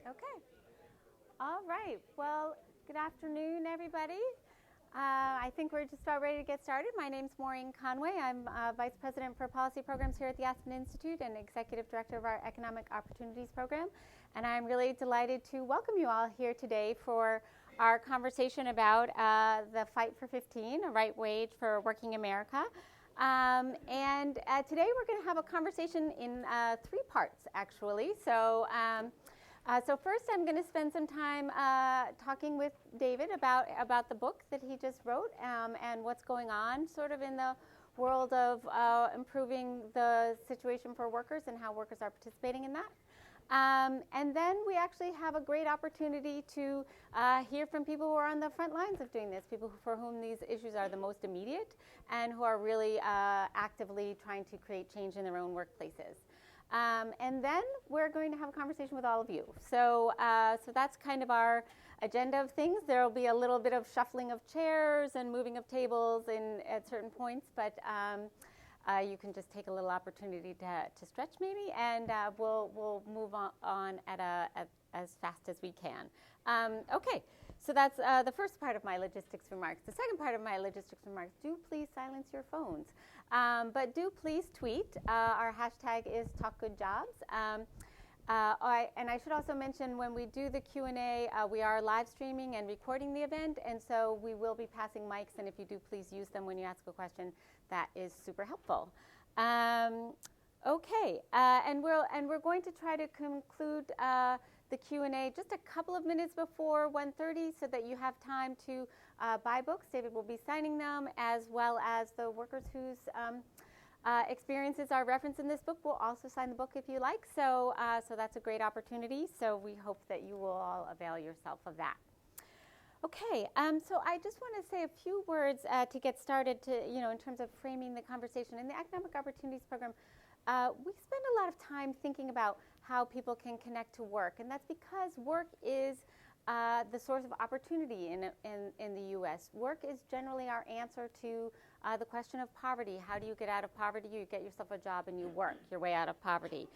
Okay. All right. Well, good afternoon, everybody. I think we're just about ready to get started. My name's Maureen Conway. I'm Vice President for Policy Programs here at the Aspen Institute and Executive Director of our Economic Opportunities Program. And I'm really delighted to welcome you all here today for our conversation about the Fight for 15, a right wage for working America. Today we're going to have a conversation in three parts, actually. So first, I'm going to spend some time talking with David about the book that he just wrote and what's going on sort of in the world of improving the situation for workers and how workers are participating in that. And then we actually have a great opportunity to hear from people who are on the front lines of doing this, people for whom these issues are the most immediate and who are really actively trying to create change in their own workplaces. And then we're going to have a conversation with all of you. So that's kind of our agenda of things. There will be a little bit of shuffling of chairs and moving of tables at certain points, but you can just take a little opportunity to stretch maybe, and we'll move on as fast as we can. Okay, so that's the first part of my logistics remarks. The second part of my logistics remarks, do please silence your phones. But do please tweet. Our hashtag is TalkGoodJobs. And I should also mention when we do the Q&A, we are live streaming and recording the event, and so we will be passing mics, and if you do, please use them when you ask a question. That is super helpful. Okay, and we're going to try to conclude the Q&A just a couple of minutes before 1:30 so that you have time to buy books. David will be signing them, as well as the workers whose experiences are referenced in this book will also sign the book if you like. So that's a great opportunity. So we hope that you will all avail yourself of that. Okay, so I just want to say a few words to get started in terms of framing the conversation. In the Economic Opportunities Program, we spend a lot of time thinking about how people can connect to work, and that's because work is the source of opportunity in the U.S. Work is generally our answer to the question of poverty. How do you get out of poverty? You get yourself a job and you work your way out of poverty.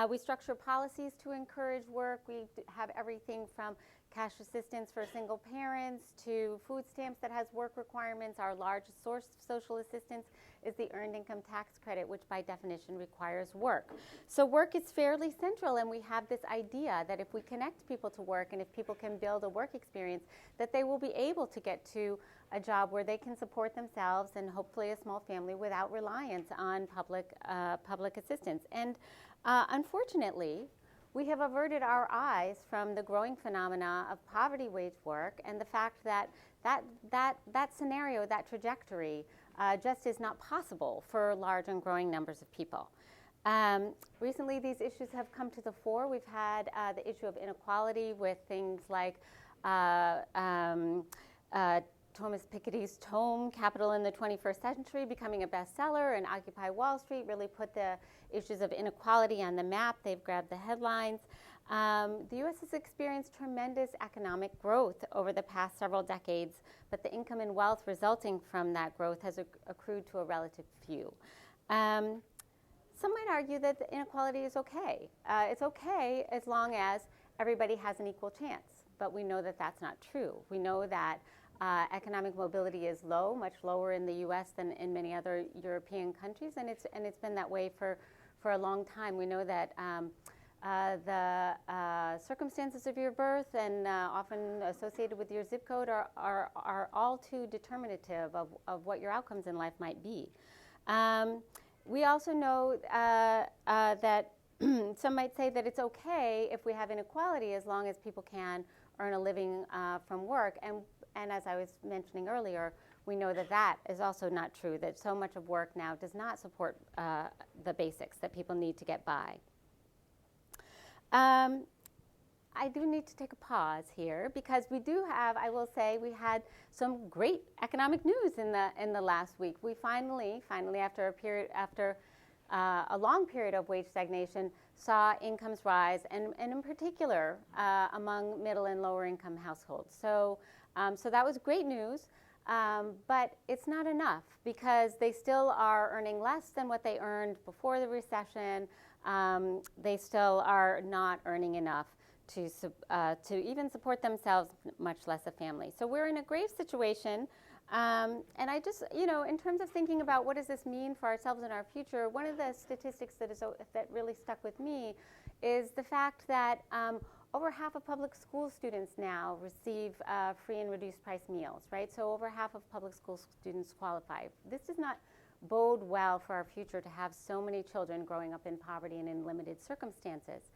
We structure policies to encourage work. We have everything from cash assistance for single parents to food stamps that has work requirements. Our largest source of social assistance is the Earned Income Tax Credit, which by definition requires work. So work is fairly central, and we have this idea that if we connect people to work and if people can build a work experience, that they will be able to get to a job where they can support themselves and hopefully a small family without reliance on public assistance. And unfortunately, we have averted our eyes from the growing phenomena of poverty wage work and the fact that scenario, that trajectory, just is not possible for large and growing numbers of people. Recently, these issues have come to the fore. We've had the issue of inequality with things like Thomas Piketty's tome, Capital in the 21st Century, becoming a bestseller, and Occupy Wall Street really put the issues of inequality on the map. They've grabbed the headlines. The U.S. has experienced tremendous economic growth over the past several decades, but the income and wealth resulting from that growth has accrued to a relative few. Some might argue that the inequality is okay. It's okay as long as everybody has an equal chance, but we know that that's not true. We know that economic mobility is low, much lower in the U.S. than in many other European countries, and it's been that way for a long time. We know that the circumstances of your birth and often associated with your zip code are all too determinative of what your outcomes in life might be. We also know that some might say that it's okay if we have inequality as long as people can earn a living from work. And as I was mentioning earlier, we know that that is also not true, that so much of work now does not support the basics that people need to get by. I do need to take a pause here because we do have, I will say, we had some great economic news in the last week. We finally after a long period of wage stagnation, saw incomes rise, and in particular among middle and lower income households. So that was great news, but it's not enough because they still are earning less than what they earned before the recession. They still are not earning enough to even support themselves, much less a family. So we're in a grave situation. And I just, in terms of thinking about what does this mean for ourselves and our future, one of the statistics that really stuck with me is the fact that over half of public school students now receive free and reduced price meals, right? So over half of public school students qualify. This does not bode well for our future to have so many children growing up in poverty and in limited circumstances.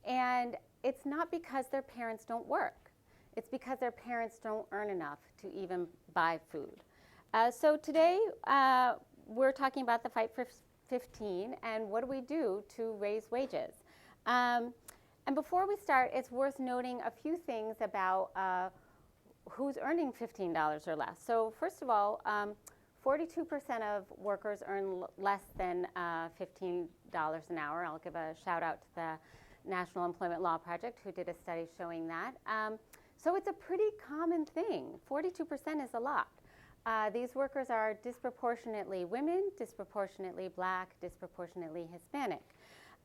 And it's not because their parents don't work. It's because their parents don't earn enough to even buy food. So today we're talking about the fight for 15 and what do we do to raise wages. And before we start, it's worth noting a few things about who's earning $15 or less. So first of all, 42% of workers earn less than $15 an hour. I'll give a shout out to the National Employment Law Project who did a study showing that. So it's a pretty common thing. 42% is a lot. These workers are disproportionately women, disproportionately Black, disproportionately Hispanic.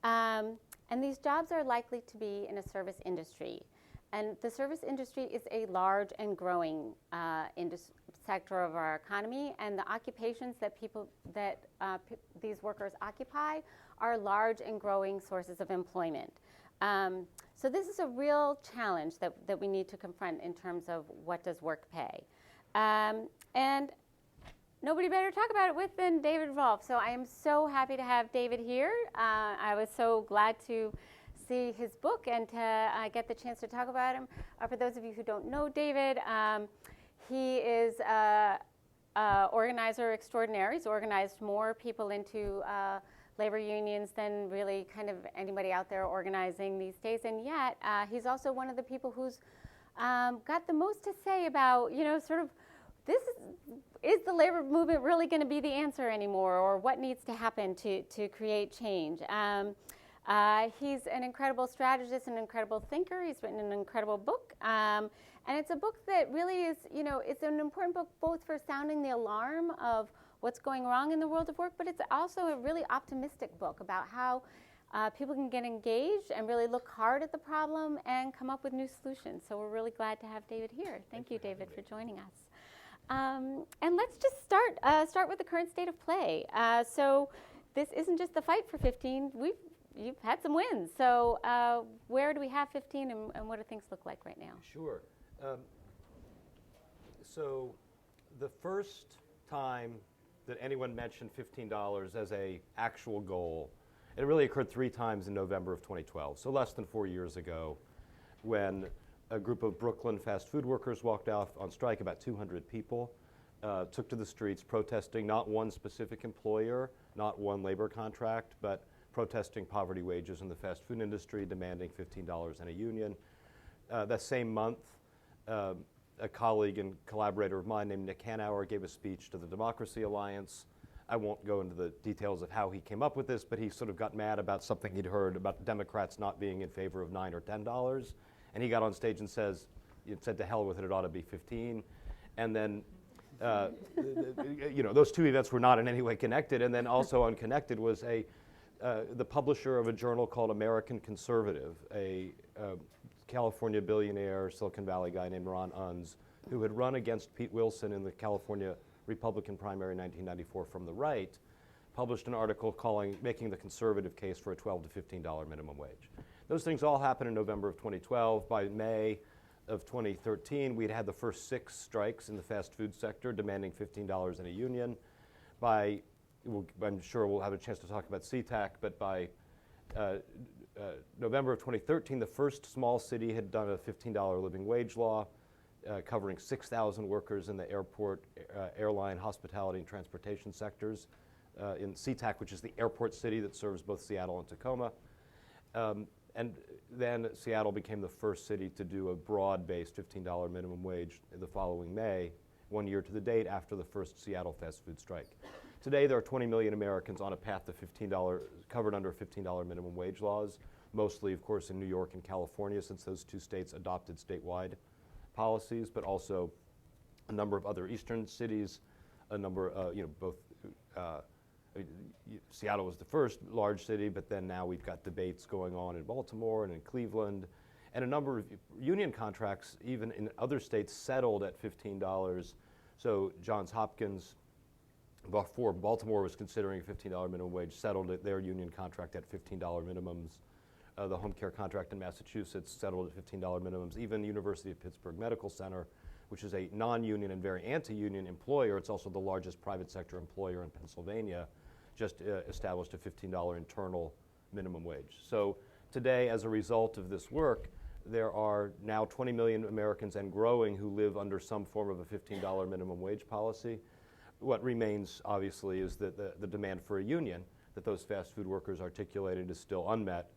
And these jobs are likely to be in a service industry. And the service industry is a large and growing sector of our economy, and the occupations that these workers occupy are large and growing sources of employment. So this is a real challenge that we need to confront in terms of what does work pay. And nobody better talk about it with than David Rolf. So I am so happy to have David here. I was so glad to see his book and to get the chance to talk about him. For those of you who don't know David, he is organizer extraordinaire. He's organized more people into labor unions than really kind of anybody out there organizing these days. And yet, he's also one of the people who's got the most to say about, sort of, is the labor movement really going to be the answer anymore, or what needs to happen to create change? He's an incredible strategist, an incredible thinker. He's written an incredible book. And it's a book that really is, it's an important book both for sounding the alarm of what's going wrong in the world of work, but it's also a really optimistic book about how people can get engaged and really look hard at the problem and come up with new solutions. So we're really glad to have David here. Thank you, David, for joining us. And let's just start with the current state of play. So this isn't just the fight for 15. You've had some wins. So where do we have 15 and what do things look like right now? Sure. So the first time that anyone mentioned $15 as a actual goal, it really occurred 3 times in November of 2012, so less than 4 years ago, when a group of Brooklyn fast food workers walked off on strike, about 200 people, took to the streets protesting not one specific employer, not one labor contract, but protesting poverty wages in the fast food industry, demanding $15 in a union. That same month, a colleague and collaborator of mine named Nick Hanauer gave a speech to the Democracy Alliance. I won't go into the details of how he came up with this, but he sort of got mad about something he'd heard about Democrats not being in favor of $9 or $10. And he got on stage and said to hell with it, it ought to be 15. And then, those two events were not in any way connected. And then also unconnected was the publisher of a journal called American Conservative, a California billionaire, Silicon Valley guy named Ron Unz, who had run against Pete Wilson in the California Republican primary in 1994 from the right, published an article making the conservative case for a $12 to $15 minimum wage. Those things all happened in November of 2012. By May of 2013, we'd had the first 6 strikes in the fast food sector demanding $15 in a union. I'm sure we'll have a chance to talk about SeaTac, but by November of 2013, the first small city had done a $15 living wage law covering 6,000 workers in the airport, airline, hospitality, and transportation sectors in SeaTac, which is the airport city that serves both Seattle and Tacoma. And then Seattle became the first city to do a broad-based $15 minimum wage the following May, 1 year to the date after the first Seattle fast food strike. Today, there are 20 million Americans on a path to $15, covered under $15 minimum wage laws, mostly, of course, in New York and California, since those 2 states adopted statewide policies, but also a number of other eastern cities, a number, both Seattle was the first large city, but then now we've got debates going on in Baltimore and in Cleveland. And a number of union contracts, even in other states, settled at $15. So Johns Hopkins, before Baltimore was considering a $15 minimum wage, settled their union contract at $15 minimums. The home care contract in Massachusetts settled at $15 minimums. Even the University of Pittsburgh Medical Center, which is a non-union and very anti-union employer, it's also the largest private sector employer in Pennsylvania, just established a $15 internal minimum wage. So today, as a result of this work, there are now 20 million Americans and growing who live under some form of a $15 minimum wage policy. What remains, obviously, is that the demand for a union that those fast food workers articulated is still unmet.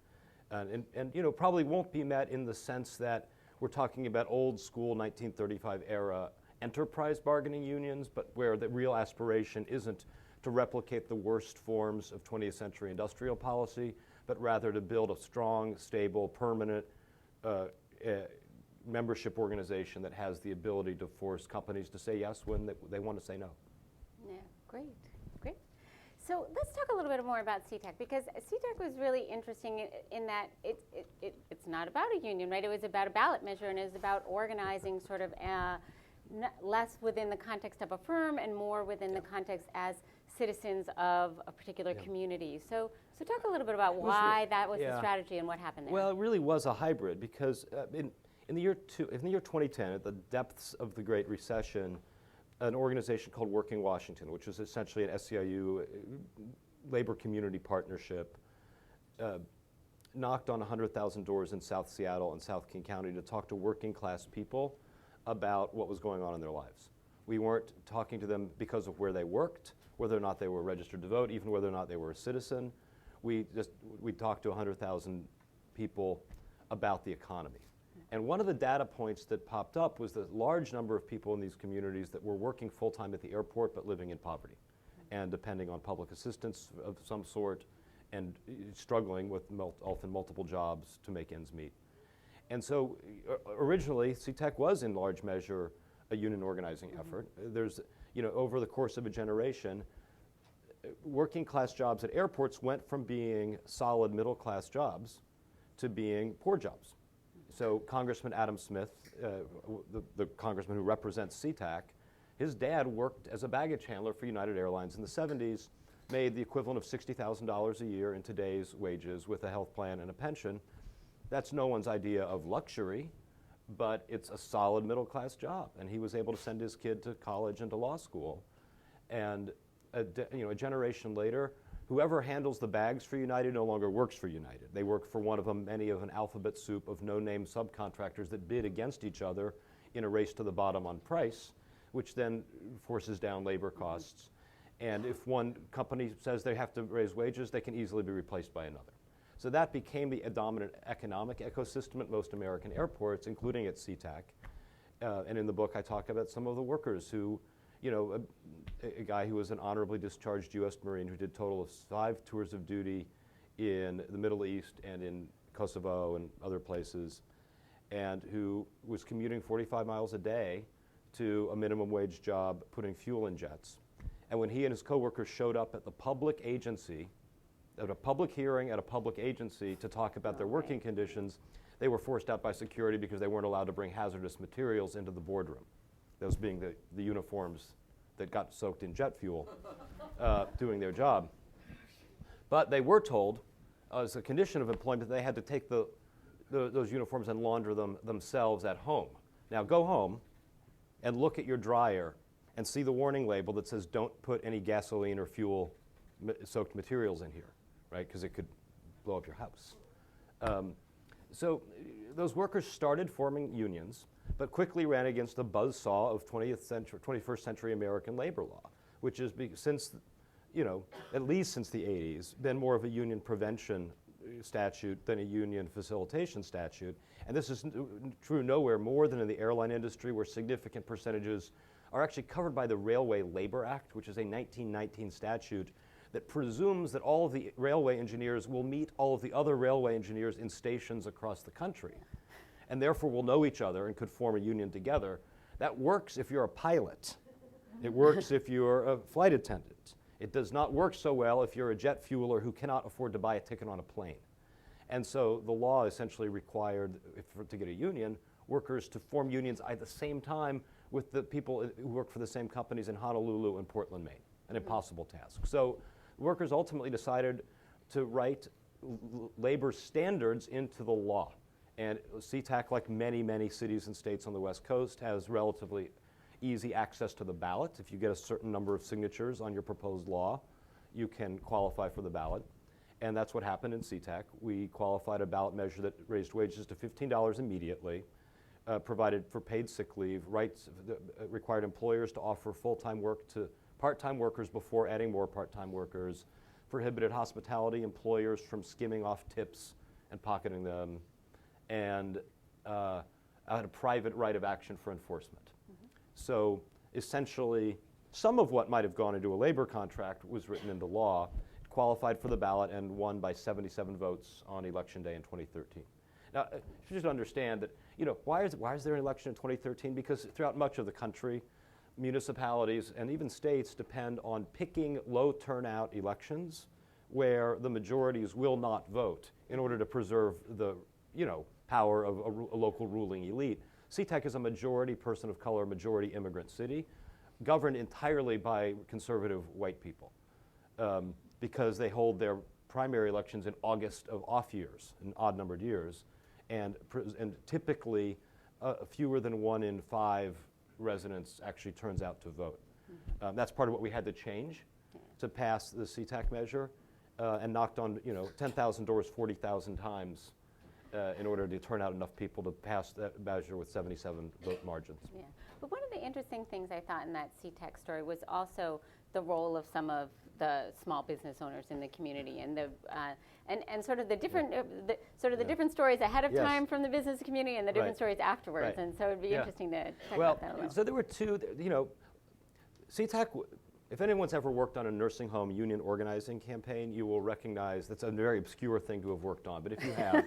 And probably won't be met in the sense that we're talking about old school 1935 era enterprise bargaining unions, but where the real aspiration isn't to replicate the worst forms of 20th century industrial policy, but rather to build a strong, stable, permanent membership organization that has the ability to force companies to say yes when they want to say no. Yeah, great. So let's talk a little bit more about SeaTac, because SeaTac was really interesting in that it's not about a union, right? It was about a ballot measure, and it was about organizing sort of less within the context of a firm and more within the context as citizens of a particular community. So talk a little bit about why that was the strategy and what happened there. Well, it really was a hybrid, because in the year 2010, at the depths of the Great Recession, an organization called Working Washington, which was essentially an SEIU labor community partnership, knocked on 100,000 doors in South Seattle and South King County to talk to working class people about what was going on in their lives. We weren't talking to them because of where they worked, whether or not they were registered to vote, even whether or not they were a citizen. We talked to 100,000 people about the economy. And one of the data points that popped up was the large number of people in these communities that were working full-time at the airport but living in poverty and depending on public assistance of some sort and struggling with often multiple jobs to make ends meet. And so originally, SeaTac was in large measure a union organizing effort. There's, over the course of a generation, working class jobs at airports went from being solid middle class jobs to being poor jobs. So Congressman Adam Smith, the congressman who represents SeaTac, his dad worked as a baggage handler for United Airlines in the 70s, made the equivalent of $60,000 a year in today's wages with a health plan and a pension. That's no one's idea of luxury, but it's a solid middle class job. And he was able to send his kid to college and to law school. And a generation later, whoever handles the bags for United no longer works for United. They work for one of them, many of an alphabet soup of no-name subcontractors that bid against each other in a race to the bottom on price, which then forces down labor costs. And if one company says they have to raise wages, they can easily be replaced by another. So that became the dominant economic ecosystem at most American airports, including at SeaTac. And in the book, I talk about some of the workers who, a guy who was an honorably discharged U.S. Marine who did a total of 5 tours of duty in the Middle East and in Kosovo and other places, and who was commuting 45 miles a day to a minimum wage job putting fuel in jets. And when he and his coworkers showed up at the public agency, at a public hearing at a public agency to talk about their working conditions, they were forced out by security because they weren't allowed to bring hazardous materials into the boardroom. Those being the uniforms that got soaked in jet fuel doing their job. But they were told, as a condition of employment, they had to take those uniforms and launder them themselves at home. Now go home and look at your dryer and see the warning label that says don't put any gasoline or fuel soaked materials in here, right? Because it could blow up your house. So those workers started forming unions, but quickly ran against the buzzsaw of 21st century American labor law, which is since, at least since the 80s, been more of a union prevention statute than a union facilitation statute. And this is true nowhere more than in the airline industry, where significant percentages are actually covered by the Railway Labor Act, which is a 1919 statute that presumes that all of the railway engineers will meet all of the other railway engineers in stations across the country, and therefore will know each other and could form a union together. That works if you're a pilot. It works if you're a flight attendant. It does not work so well if you're a jet fueler who cannot afford to buy a ticket on a plane. And so the law essentially required, to get a union, workers to form unions at the same time with the people who work for the same companies in Honolulu and Portland, Maine, an impossible task. So workers ultimately decided to write labor standards into the law. And SeaTac, like many, many cities and states on the West Coast, has relatively easy access to the ballot. If you get a certain number of signatures on your proposed law, you can qualify for the ballot. And that's what happened in SeaTac. We qualified a ballot measure that raised wages to $15 immediately, provided for paid sick leave, required employers to offer full-time work to part-time workers before adding more part-time workers, prohibited hospitality employers from skimming off tips and pocketing them, and had a private right of action for enforcement. So essentially, some of what might have gone into a labor contract was written into law. It qualified for the ballot and won by 77 votes on Election Day in 2013. Now, you should understand that, why is there an election in 2013? Because throughout much of the country, municipalities and even states depend on picking low turnout elections where the majorities will not vote in order to preserve the, power of a local ruling elite. SeaTac is a majority person of color, majority immigrant city, governed entirely by conservative white people because they hold their primary elections in August of off years, in odd-numbered years, and typically fewer than 1 in 5 residents actually turns out to vote. That's part of what we had to change to pass the SeaTac measure, and knocked on 10,000 doors 40,000 times in order to turn out enough people to pass that measure with 77 vote margins. Yeah, but one of the interesting things I thought in that SeaTac story was also the role of some of the small business owners in the community, and the and sort of the different the different stories ahead of time from the business community and the different stories afterwards. And so it'd be interesting to talk about that a little. So there were two. SeaTac. If anyone's ever worked on a nursing home union organizing campaign, you will recognize that's a very obscure thing to have worked on. But if you have,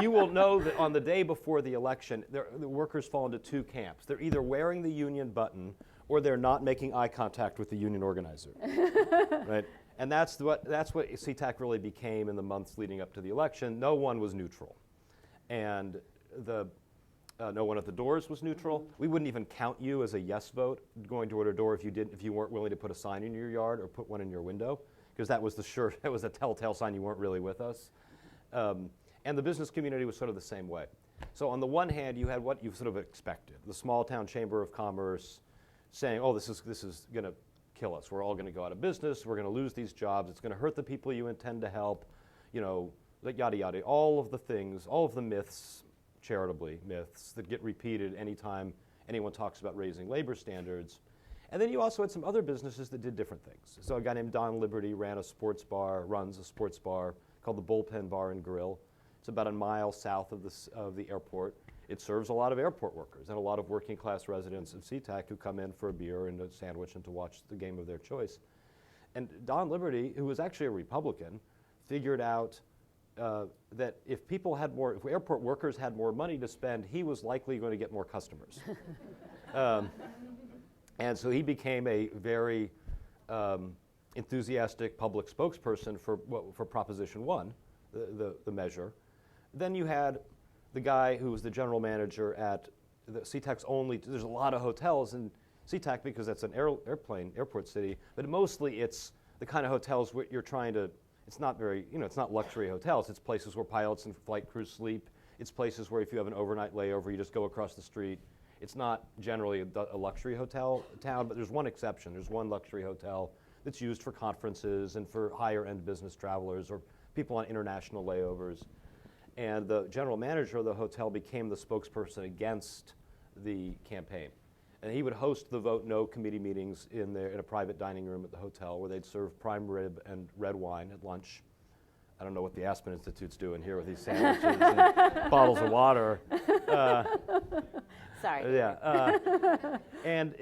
you will know that on the day before the election, the workers fall into two camps. They're either wearing the union button or they're not making eye contact with the union organizer, right? And that's what SeaTac really became in the months leading up to the election. No one was neutral, and no one at the doors was neutral. We wouldn't even count you as a yes vote going door to door if you weren't willing to put a sign in your yard or put one in your window, because that was a telltale sign you weren't really with us. And the business community was sort of the same way. So on the one hand, you had what you sort of expected: the small town chamber of commerce saying, "Oh, this is going to kill us. We're all going to go out of business. We're going to lose these jobs. It's going to hurt the people you intend to help." Like yada yada. All of the things, all of the myths. Charitably myths that get repeated anytime anyone talks about raising labor standards. And then you also had some other businesses that did different things. So a guy named Don Liberty runs a sports bar called the Bullpen Bar and Grill. It's about a mile south of the airport. It serves a lot of airport workers and a lot of working class residents of SeaTac who come in for a beer and a sandwich and to watch the game of their choice. And Don Liberty, who was actually a Republican, figured out that if airport workers had more money to spend, he was likely going to get more customers. And so he became a very enthusiastic public spokesperson for Proposition 1, the measure. Then you had the guy who was the general manager at the SeaTac's there's a lot of hotels in SeaTac because that's an airport city, but mostly it's the kind of hotels where you're trying to. It's not very, it's not luxury hotels. It's places where pilots and flight crews sleep. It's places where if you have an overnight layover, you just go across the street. It's not generally a luxury hotel town, but there's one exception. There's one luxury hotel that's used for conferences and for higher end business travelers or people on international layovers. And the general manager of the hotel became the spokesperson against the campaign. And he would host the Vote No committee meetings in a private dining room at the hotel where they'd serve prime rib and red wine at lunch. I don't know what the Aspen Institute's doing here with these sandwiches and bottles of water. Sorry. Yeah. And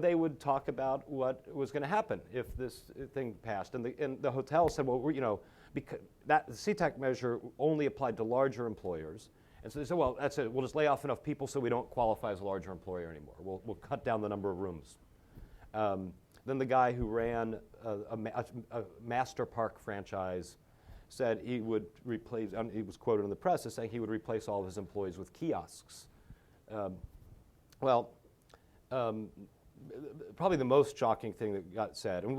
they would talk about what was going to happen if this thing passed. And the hotel said, well, because that the SeaTac measure only applied to larger employers. And so they said, well, that's it. We'll just lay off enough people so we don't qualify as a larger employer anymore. We'll cut down the number of rooms. The Then the guy who ran a master park franchise said he would replace, he was quoted in the press as saying he would replace all of his employees with kiosks. Probably the most shocking thing that got said, and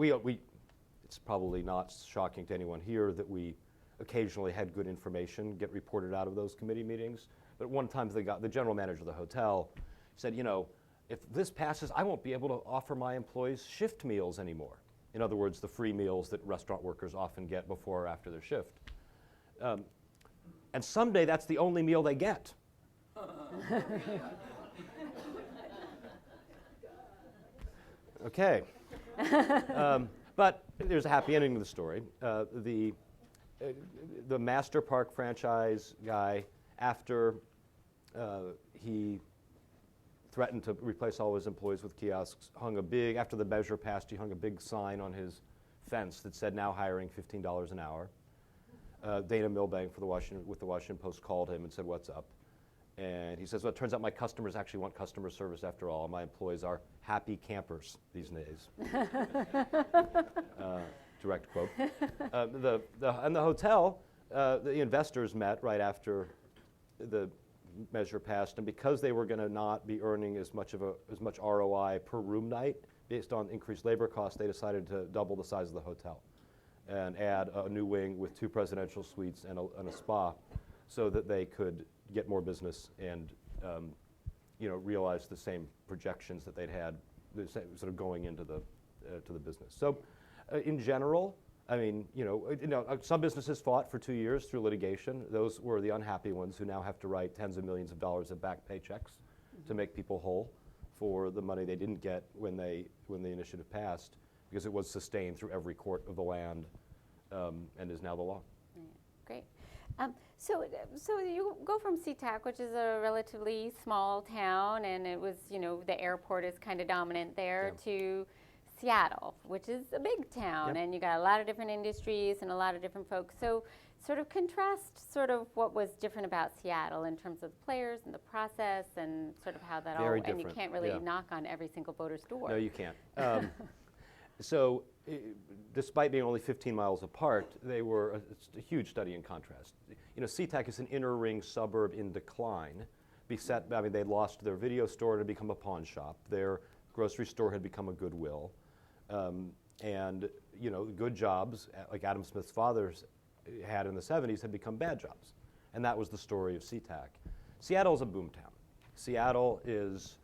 it's probably not shocking to anyone here that we occasionally had good information get reported out of those committee meetings. But one time the general manager of the hotel said, if this passes, I won't be able to offer my employees shift meals anymore. In other words, the free meals that restaurant workers often get before or after their shift. And someday that's the only meal they get. Okay. But there's a happy ending to the story. The master park franchise guy, after he threatened to replace all his employees with kiosks, after the measure passed, he hung a big sign on his fence that said, now hiring $15 an hour. Dana Milbank with the Washington Post called him and said, what's up? And he says, well, it turns out my customers actually want customer service after all. My employees are happy campers these days. Direct quote. And the hotel, the investors met right after the measure passed, and because they were going to not be earning as much ROI per room night based on increased labor costs, they decided to double the size of the hotel and add a new wing with 2 presidential suites and a spa, so that they could get more business and realize the same projections that they'd had, sort of going into the business. So, in general, I mean, some businesses fought for 2 years through litigation. Those were the unhappy ones who now have to write tens of millions of dollars of back paychecks to make people whole for the money they didn't get when the initiative passed, because it was sustained through every court of the land and is now the law. Great. So you go from SeaTac, which is a relatively small town, and it was, the airport is kind of dominant there, to Seattle, which is a big town, and you got a lot of different industries and a lot of different folks. So sort of contrast sort of what was different about Seattle in terms of the players and the process and sort of how that Very all, and you different, can't really knock on every single voter's door. No, you can't. So despite being only 15 miles apart, they were a huge study in contrast. SeaTac is an inner ring suburb in decline. They'd lost their video store and had become a pawn shop. Their grocery store had become a Goodwill. And good jobs, like Adam Smith's father's had in the 70s, had become bad jobs. And that was the story of SeaTac. Seattle is a boomtown. Seattle is,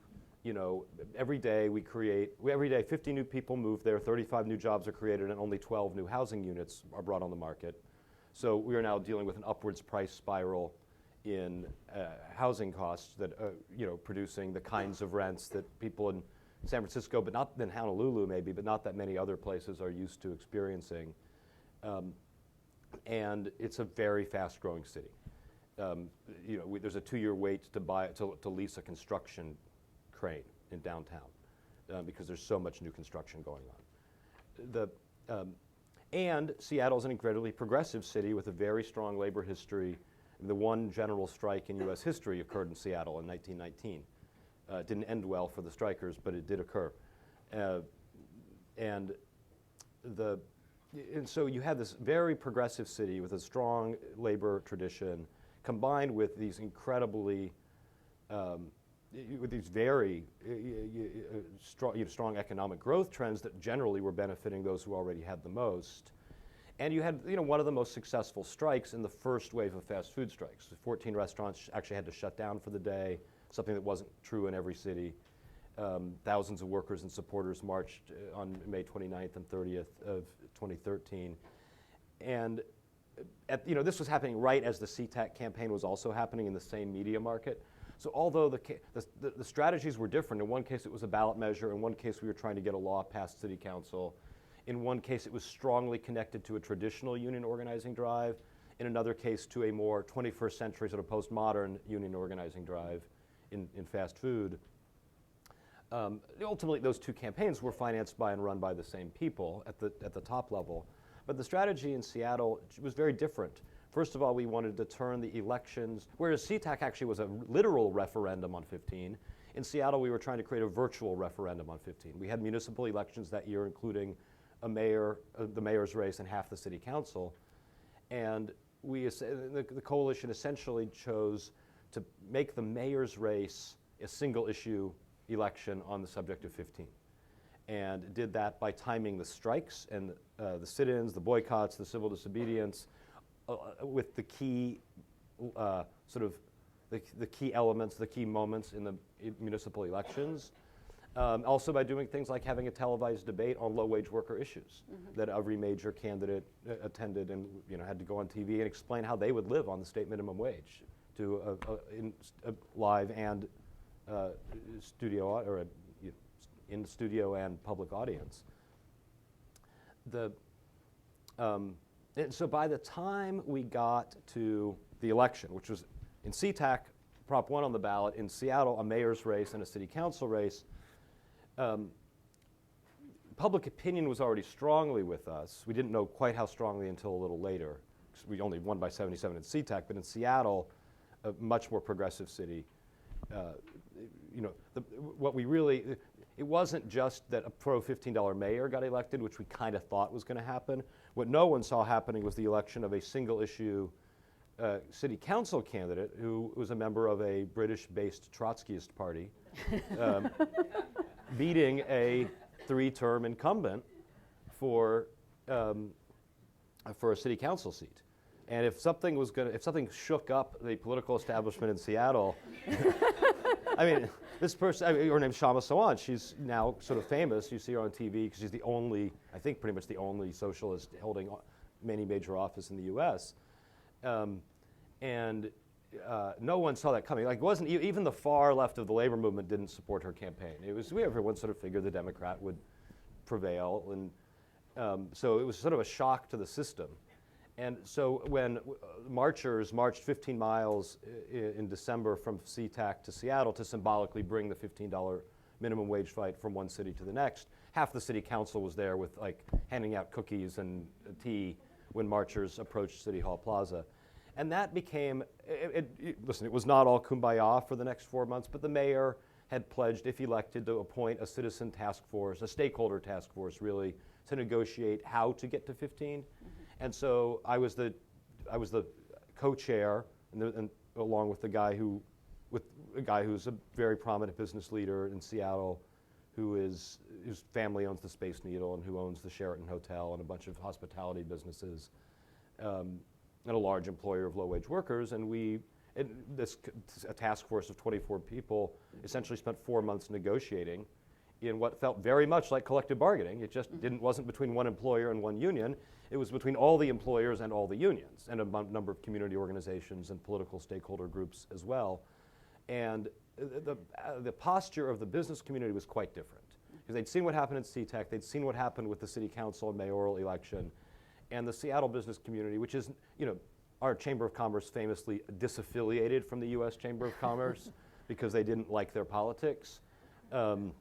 every day 50 new people move there, 35 new jobs are created, and only 12 new housing units are brought on the market. So we are now dealing with an upwards price spiral in housing costs that, producing the kinds of rents that people in San Francisco, but not in Honolulu maybe, but not that many other places are used to experiencing. And it's a very fast-growing city. There's a 2-year wait to lease a construction crane in downtown because there's so much new construction going on. And Seattle's an incredibly progressive city with a very strong labor history. The one general strike in U.S. history occurred in Seattle in 1919. It didn't end well for the strikers, but it did occur. And so you have this very progressive city with a strong labor tradition, combined with these incredibly, with these very strong economic growth trends that generally were benefiting those who already had the most. And you had one of the most successful strikes in the first wave of fast food strikes. 14 restaurants actually had to shut down for the day, something that wasn't true in every city. Thousands of workers and supporters marched on May 29th and 30th of 2013. And this was happening right as the SeaTac campaign was also happening in the same media market. So although the strategies were different, in one case it was a ballot measure, in one case we were trying to get a law passed city council, in one case it was strongly connected to a traditional union organizing drive, in another case to a more 21st century sort of postmodern union organizing drive in fast food. Ultimately, those two campaigns were financed by and run by the same people at the top level. But the strategy in Seattle was very different. First of all, we wanted to turn the elections, whereas SeaTac actually was a literal referendum on 15. In Seattle, we were trying to create a virtual referendum on 15. We had municipal elections that year, including a mayor, the mayor's race, and half the city council. And the coalition essentially chose to make the mayor's race a single issue election on the subject of 15. And did that by timing the strikes and the sit-ins, the boycotts, the civil disobedience, with the key the key elements, the key moments in the municipal elections. Also by doing things like having a televised debate on low-wage worker issues that every major candidate attended, and had to go on TV and explain how they would live on the state minimum wage to a live and studio or in studio and public audience. And so by the time we got to the election, which was in SeaTac, Prop 1 on the ballot, in Seattle, a mayor's race and a city council race, public opinion was already strongly with us. We didn't know quite how strongly until a little later. We only won by 77 in SeaTac, but in Seattle, a much more progressive city, it wasn't just that a pro $15 mayor got elected, which we kind of thought was going to happen. What no one saw happening was the election of a single issue city council candidate who was a member of a British-based Trotskyist party, beating a 3-term incumbent for a city council seat. And if something shook up the political establishment in Seattle, I mean, this person, her name's Shama Sawant. She's now sort of famous. You see her on TV because she's the only, I think pretty much the only socialist holding many major office in the U.S. No one saw that coming. Like, it wasn't even the far left of the labor movement didn't support her campaign. Everyone sort of figured the Democrat would prevail, and so it was sort of a shock to the system. And so when marchers marched 15 miles in December from SeaTac to Seattle to symbolically bring the $15 minimum wage fight from one city to the next, half the city council was there with handing out cookies and tea when marchers approached City Hall Plaza. And that became, listen, it was not all kumbaya for the next 4 months, but the mayor had pledged, if elected, to appoint a citizen task force, a stakeholder task force, really, to negotiate how to get to 15. And so I was the co-chair, and along with a guy who's a very prominent business leader in Seattle, whose family owns the Space Needle and who owns the Sheraton Hotel and a bunch of hospitality businesses, and a large employer of low-wage workers. And a task force of 24 people essentially spent 4 months negotiating in what felt very much like collective bargaining. It just wasn't between one employer and one union. It was between all the employers and all the unions, and a number of community organizations and political stakeholder groups as well. And the posture of the business community was quite different, because they'd seen what happened at SeaTac, they'd seen what happened with the city council and mayoral election, and the Seattle business community, which is, our Chamber of Commerce famously disaffiliated from the U.S. Chamber of Commerce because they didn't like their politics. And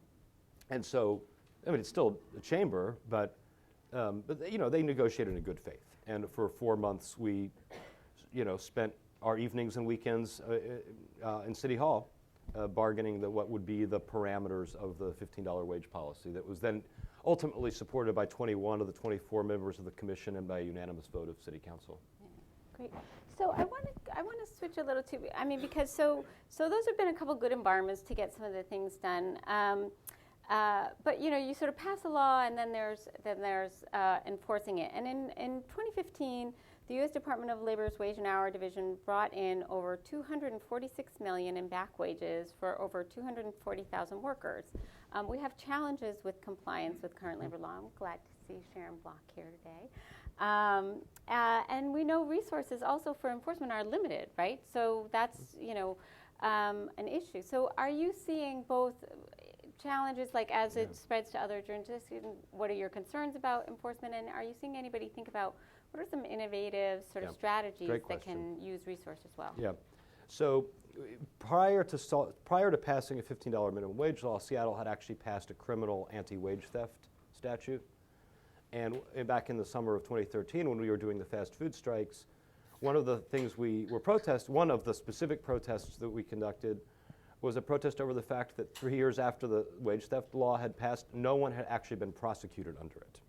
so, it's still a chamber, but they negotiated in good faith. And for 4 months, we, spent our evenings and weekends in City Hall bargaining what would be the parameters of the $15 wage policy that was then ultimately supported by 21 of the 24 members of the commission and by a unanimous vote of City Council. Great. So I want to switch a little to, because so those have been a couple good environments to get some of the things done. But you sort of pass a law, and then there's enforcing it. And in 2015, the U.S. Department of Labor's Wage and Hour Division brought in over $246 million in back wages for over 240,000 workers. We have challenges with compliance with current labor law. I'm glad to see Sharon Block here today. And we know resources also for enforcement are limited, right? So that's an issue. So are you seeing both challenges, as it spreads to other jurisdictions? What are your concerns about enforcement, and are you seeing anybody think about what are some innovative sort of strategies that can use resources well? Yeah. So prior to passing a $15 minimum wage law, Seattle had actually passed a criminal anti-wage theft statute. And back in the summer of 2013, when we were doing the fast food strikes, one of the things one of the specific protests that we conducted was a protest over the fact that 3 years after the wage theft law had passed, no one had actually been prosecuted under it.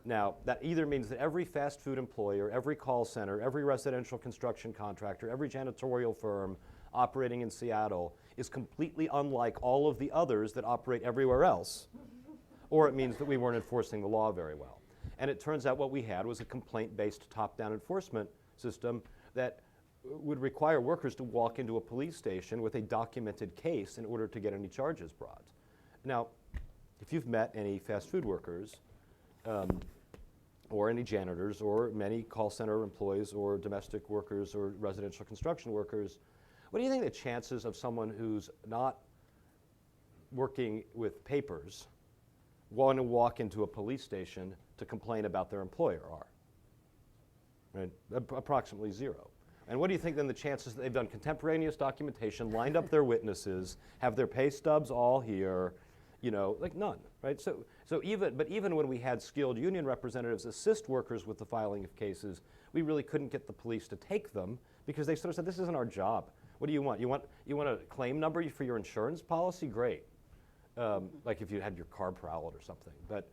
Now, that either means that every fast food employer, every call center, every residential construction contractor, every janitorial firm operating in Seattle is completely unlike all of the others that operate everywhere else, or it means that we weren't enforcing the law very well. And it turns out what we had was a complaint-based top-down enforcement system that would require workers to walk into a police station with a documented case in order to get any charges brought. Now, if you've met any fast food workers, or any janitors, or many call center employees, or domestic workers, or residential construction workers, what do you think the chances of someone who's not working with papers want to walk into a police station to complain about their employer are? Right? Approximately zero. And what do you think then the chances that they've done contemporaneous documentation, lined up their witnesses, have their pay stubs all here, you know, like none, right? So even when we had skilled union representatives assist workers with the filing of cases, we really couldn't get the police to take them because they sort of said, this isn't our job. What do you want? You want a claim number for your insurance policy? Great. Like if you had your car prowled or something. But,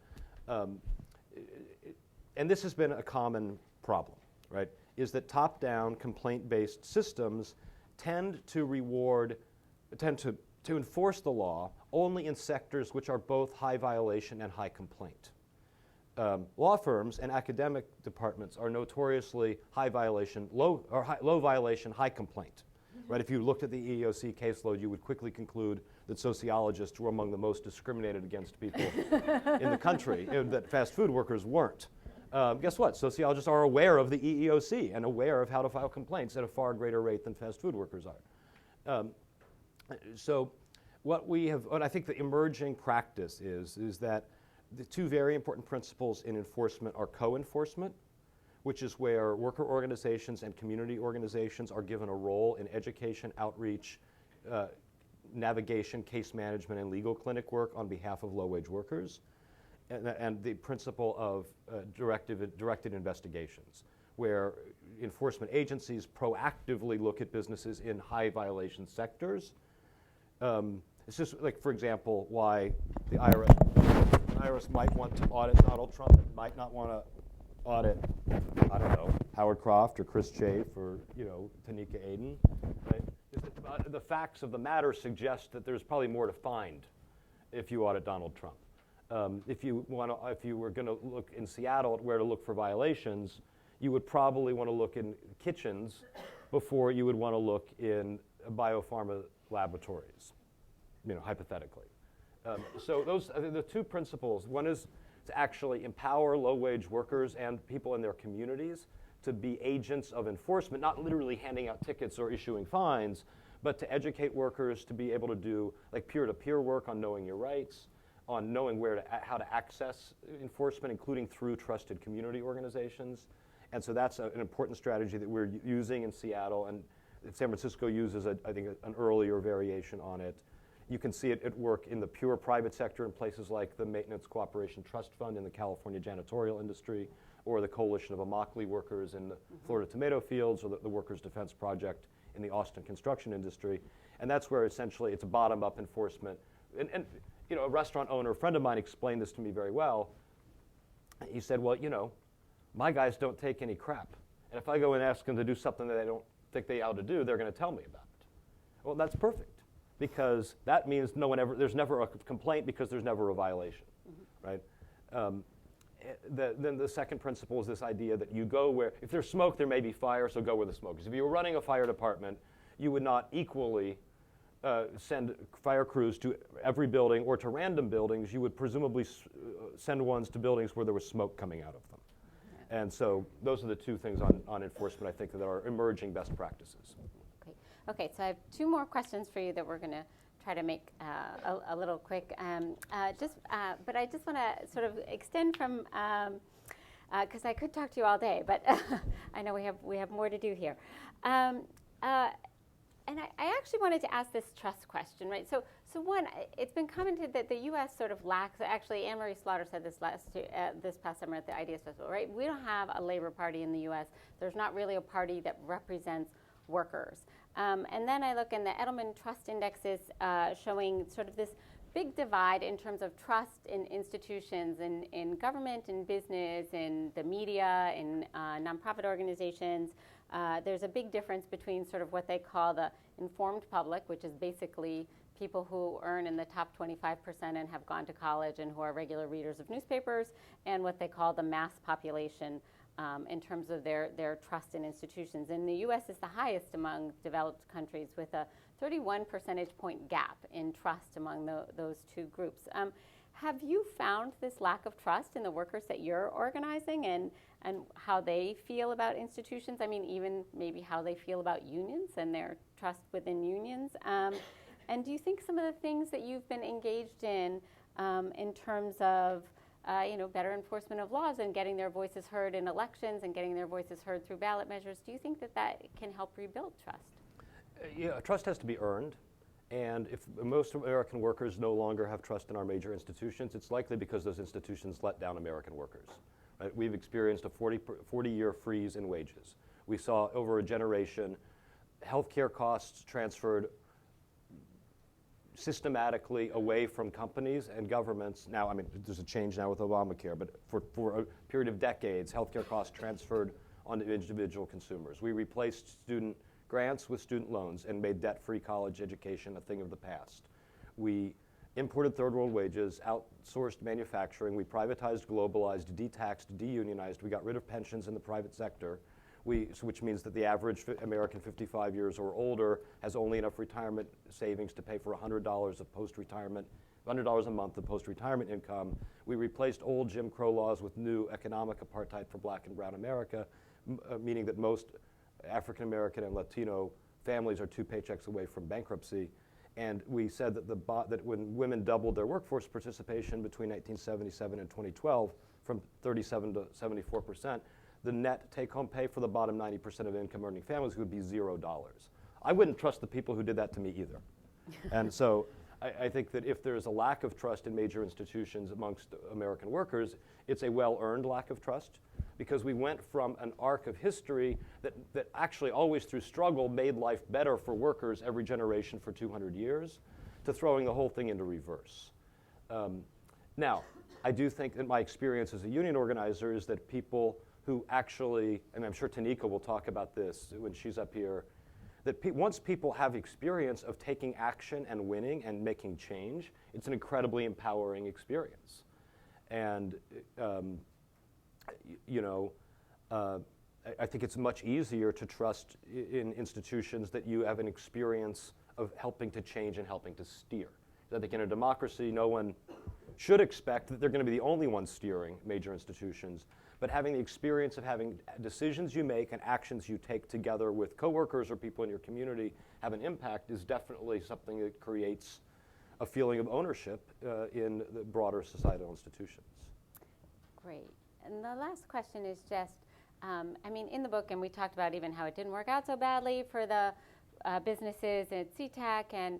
and this has been a common problem, right? Is that top-down complaint-based systems tend to enforce the law only in sectors which are both high violation and high complaint. Law firms and academic departments are notoriously high violation, low violation, high complaint. Right? If you looked at the EEOC caseload, you would quickly conclude that sociologists were among the most discriminated against people in the country, that fast food workers weren't. Guess what? Sociologists are aware of the EEOC and aware of how to file complaints at a far greater rate than fast food workers are. So what I think the emerging practice is that the two very important principles in enforcement are co-enforcement, which is where worker organizations and community organizations are given a role in education, outreach, navigation, case management, and legal clinic work on behalf of low-wage workers, and the principle of directed investigations, where enforcement agencies proactively look at businesses in high violation sectors. It's just like, for example, why the IRS might want to audit Donald Trump and might not want to audit, I don't know, Howard Croft or Chris Chafe or, you know, Tanika Aiden. Right? The facts of the matter suggest that there's probably more to find if you audit Donald Trump. If you were going to look in Seattle at where to look for violations, you would probably want to look in kitchens before you would want to look in biopharma laboratories, you know, hypothetically. So those are the two principles. One is to actually empower low-wage workers and people in their communities to be agents of enforcement, not literally handing out tickets or issuing fines, but to educate workers to be able to do like peer-to-peer work on knowing your rights, on knowing how to access enforcement, including through trusted community organizations. And so that's an important strategy that we're using in Seattle, and San Francisco uses, I think, an earlier variation on it. You can see it at work in the pure private sector in places like the Maintenance Cooperation Trust Fund in the California janitorial industry, or the Coalition of Immobility Workers in the Florida tomato fields, or the Workers' Defense Project in the Austin construction industry. And that's where essentially it's a bottom-up enforcement. And you know, a restaurant owner, a friend of mine explained this to me very well. He said, well, you know, my guys don't take any crap. And if I go and ask them to do something that I don't think they ought to do, they're going to tell me about it. Well, that's perfect, because that means there's never a complaint because there's never a violation, right? Then the second principle is this idea that you go where, if there's smoke, there may be fire, so go where the smoke is. If you were running a fire department, you would not equally send fire crews to every building or to random buildings. You would presumably send ones to buildings where there was smoke coming out of them. And so those are the two things on enforcement, I think, that are emerging best practices. Okay, so I have two more questions for you that we're going to try to make a little quick. But I just want to sort of extend from, because I could talk to you all day, but I know we have more to do here. And I actually wanted to ask this trust question, right? So one, it's been commented that the U.S. sort of lacks, actually Anne-Marie Slaughter said this this past summer at the Ideas Festival, right? We don't have a labor party in the U.S. There's not really a party that represents workers. And then I look, and the Edelman Trust Index is showing sort of this big divide in terms of trust in institutions, in government, in business, in the media, in nonprofit organizations. There's a big difference between sort of what they call the informed public, which is basically people who earn in the top 25% and have gone to college and who are regular readers of newspapers, and what they call the mass population in terms of their trust in institutions. And the U.S. is the highest among developed countries, with a 31 percentage point gap in trust among those two groups. Have you found this lack of trust in the workers that you're organizing, and how they feel about institutions? I mean, even maybe how they feel about unions and their trust within unions. And do you think some of the things that you've been engaged in terms of better enforcement of laws and getting their voices heard in elections and getting their voices heard through ballot measures, do you think that can help rebuild trust? Yeah, trust has to be earned. And if most American workers no longer have trust in our major institutions, it's likely because those institutions let down American workers. Right? We've experienced a 40-year freeze in wages. We saw over a generation healthcare costs transferred systematically away from companies and governments. Now, I mean, there's a change now with Obamacare, but for a period of decades, healthcare costs transferred onto individual consumers. We replaced student grants with student loans and made debt-free college education a thing of the past. We imported third world wages, outsourced manufacturing, we privatized, globalized, de-taxed, de-unionized, we got rid of pensions in the private sector, which means that the average American 55 years or older has only enough retirement savings to pay for $100 of post-retirement, $100 a month of post-retirement income. We replaced old Jim Crow laws with new economic apartheid for black and brown America, meaning that most African American and Latino families are 2 paychecks away from bankruptcy. And we said that that when women doubled their workforce participation between 1977 and 2012, from 37 to 74%, the net take-home pay for the bottom 90% of income-earning families would be $0. I wouldn't trust the people who did that to me either. And so I think that if there's a lack of trust in major institutions amongst American workers, it's a well-earned lack of trust, because we went from an arc of history that actually always through struggle made life better for workers every generation for 200 years, to throwing the whole thing into reverse. Now, I do think that my experience as a union organizer is that people who actually, and I'm sure Tanika will talk about this when she's up here, that once people have experience of taking action and winning and making change, it's an incredibly empowering experience. And I think it's much easier to trust in institutions that you have an experience of helping to change and helping to steer. I think in a democracy, no one should expect that they're going to be the only ones steering major institutions, but having the experience of having decisions you make and actions you take together with coworkers or people in your community have an impact is definitely something that creates a feeling of ownership in the broader societal institutions. Great. And the last question is just, I mean, in the book, and we talked about even how it didn't work out so badly for the businesses at SeaTac, and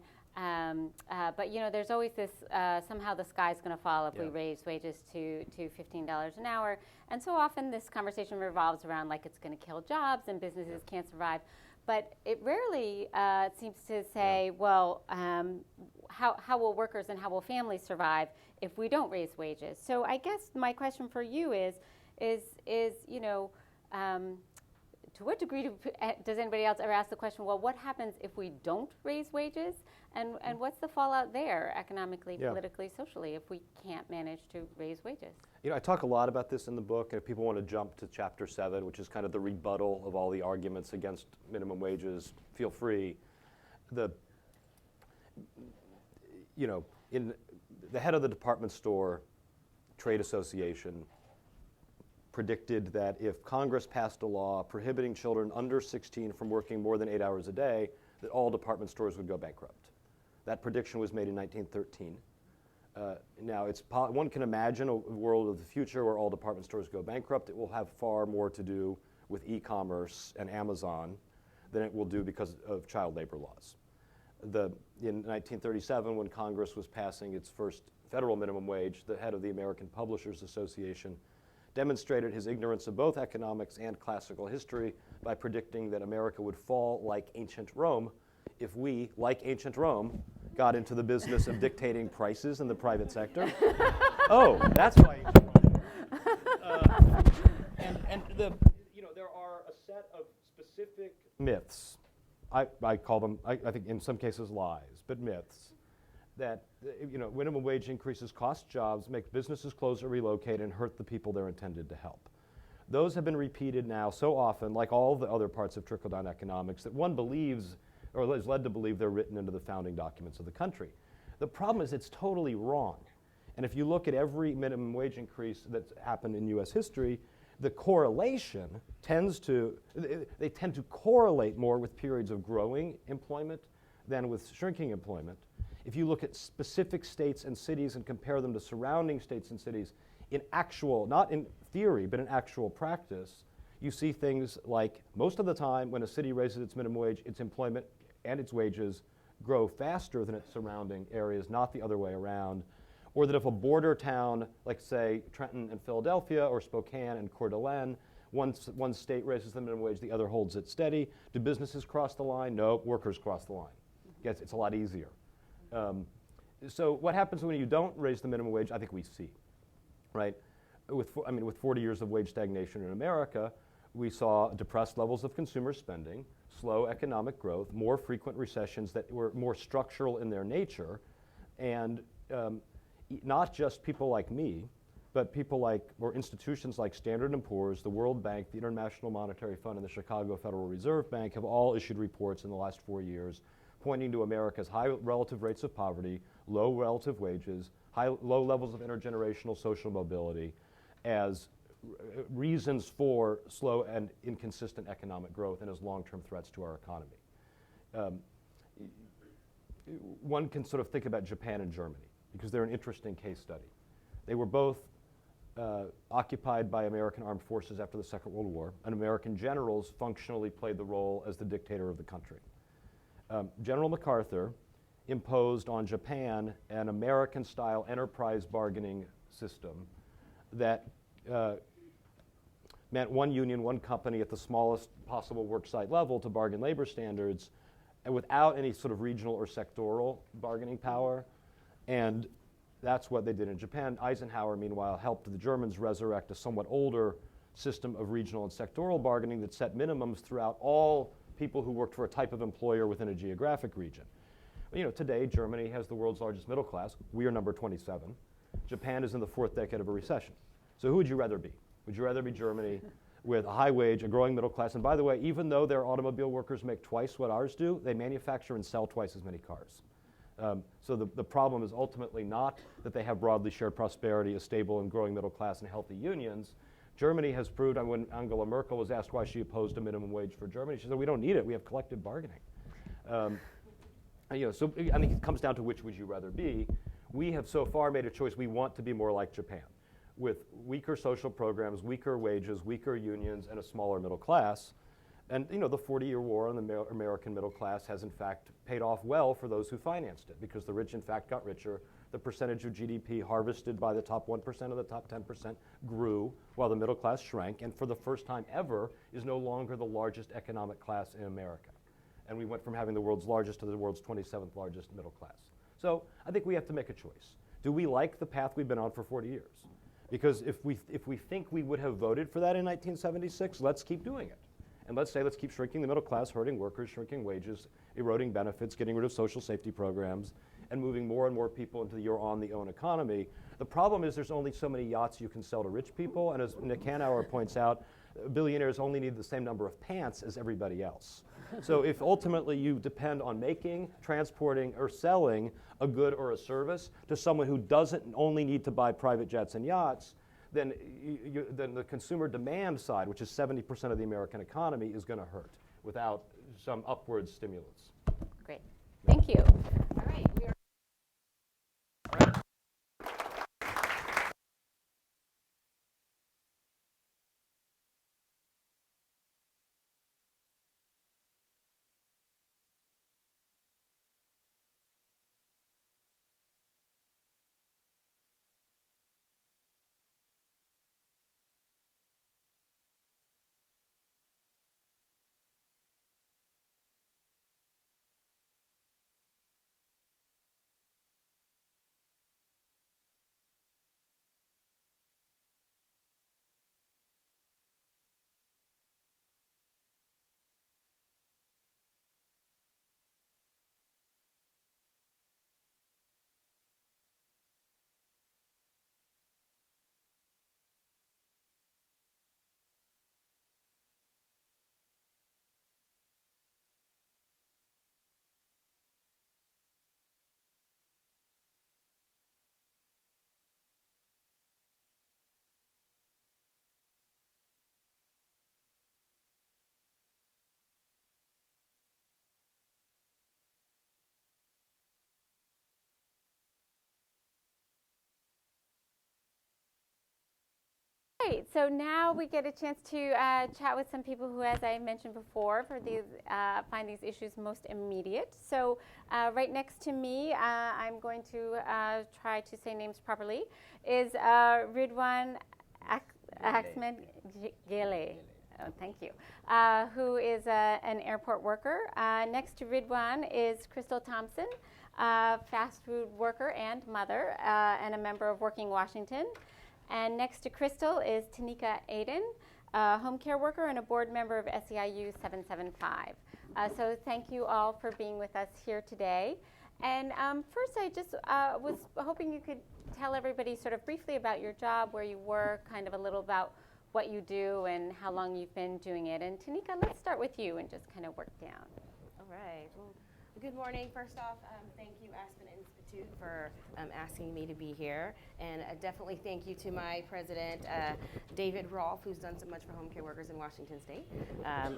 but there's always this somehow the sky's going to fall if we raise wages to $15 an hour, and so often this conversation revolves around like it's going to kill jobs and businesses can't survive, but it rarely seems to say, well, how will workers and how will families survive if we don't raise wages? So I guess my question for you is to what degree does anybody else ever ask the question, well, what happens if we don't raise wages? And what's the fallout there economically, politically, socially, if we can't manage to raise wages? I talk a lot about this in the book, and if people want to jump to chapter 7, which is kind of the rebuttal of all the arguments against minimum wages, feel free. In the head of the department store trade association predicted that if Congress passed a law prohibiting children under 16 from working more than 8 hours a day, that all department stores would go bankrupt. That prediction was made in 1913. Now, one can imagine a world of the future where all department stores go bankrupt. It will have far more to do with e-commerce and Amazon than it will do because of child labor laws. In 1937, when Congress was passing its first federal minimum wage, the head of the American Publishers Association demonstrated his ignorance of both economics and classical history by predicting that America would fall like ancient Rome if we, like ancient Rome, got into the business of dictating prices in the private sector. Oh, that's why ancient Rome. There are a set of specific myths. I call them, I think in some cases lies, but myths, that minimum wage increases cost jobs, make businesses close or relocate, and hurt the people they're intended to help. Those have been repeated now so often, like all the other parts of trickle-down economics, that one believes, or is led to believe, they're written into the founding documents of the country. The problem is it's totally wrong. And if you look at every minimum wage increase that's happened in US history, the correlation they tend to correlate more with periods of growing employment than with shrinking employment. If you look at specific states and cities and compare them to surrounding states and cities in actual, not in theory, but in actual practice, you see things like most of the time when a city raises its minimum wage, its employment and its wages grow faster than its surrounding areas, not the other way around. Or that if a border town, like say Trenton and Philadelphia or Spokane and Coeur d'Alene, one state raises the minimum wage, the other holds it steady. Do businesses cross the line? No, workers cross the line. Yes, it's a lot easier. So what happens when you don't raise the minimum wage? I think we see, right? With 40 years of wage stagnation in America, we saw depressed levels of consumer spending, slow economic growth, more frequent recessions that were more structural in their nature, and not just people like me, but people like, or institutions like Standard & Poor's, the World Bank, the International Monetary Fund, and the Chicago Federal Reserve Bank have all issued reports in the last 4 years pointing to America's high relative rates of poverty, low relative wages, low levels of intergenerational social mobility as reasons for slow and inconsistent economic growth and as long-term threats to our economy. One can sort of think about Japan and Germany because they're an interesting case study. They were both occupied by American armed forces after the Second World War, and American generals functionally played the role as the dictator of the country. General MacArthur imposed on Japan an American-style enterprise bargaining system that meant one union, one company at the smallest possible worksite level to bargain labor standards, and without any sort of regional or sectoral bargaining power. And that's what they did in Japan. Eisenhower, meanwhile, helped the Germans resurrect a somewhat older system of regional and sectoral bargaining that set minimums throughout all people who worked for a type of employer within a geographic region. Today, Germany has the world's largest middle class. We are number 27. Japan is in the fourth decade of a recession. So who would you rather be? Would you rather be Germany with a high wage, a growing middle class? And by the way, even though their automobile workers make twice what ours do, they manufacture and sell twice as many cars. So the problem is ultimately not that they have broadly shared prosperity, a stable and growing middle class, and healthy unions. Germany has proved, and when Angela Merkel was asked why she opposed a minimum wage for Germany, she said, we don't need it, we have collective bargaining. So I think it comes down to which would you rather be. We have so far made a choice. We want to be more like Japan, with weaker social programs, weaker wages, weaker unions, and a smaller middle class. And the 40-year war on the American middle class has in fact paid off well for those who financed it, because the rich in fact got richer. The percentage of GDP harvested by the top 1% or the top 10% grew while the middle class shrank, and for the first time ever is no longer the largest economic class in America. And we went from having the world's largest to the world's 27th largest middle class. So I think we have to make a choice. Do we like the path we've been on for 40 years? Because if we think we would have voted for that in 1976, let's keep doing it. And let's keep shrinking the middle class, hurting workers, shrinking wages, eroding benefits, getting rid of social safety programs, and moving more and more people into your on-the-own economy. The problem is there's only so many yachts you can sell to rich people, and as Nick Hanauer points out, billionaires only need the same number of pants as everybody else. So if ultimately you depend on making, transporting, or selling a good or a service to someone who doesn't only need to buy private jets and yachts, then the consumer demand side, which is 70% of the American economy, is going to hurt without some upward stimulus. Great. Thank you. All right. We are Right, so now we get a chance to chat with some people who, as I mentioned before, find these issues most immediate. So right next to me, I'm going to try to say names properly, is Ridwan Ahmed Gele. Oh, thank you. Who is an airport worker. Next to Ridwan is Crystal Thompson, fast food worker and mother, and a member of Working Washington. And next to Crystal is Tanika Aiden, a home care worker and a board member of SEIU 775. So thank you all for being with us here today. And first, I just was hoping you could tell everybody sort of briefly about your job, where you work, kind of a little about what you do and how long you've been doing it. And Tanika, let's start with you and just kind of work down. All right. Well, good morning. First off, thank you, Aspen Institute, for asking me to be here. And definitely thank you to my president, David Rolf, who's done so much for home care workers in Washington State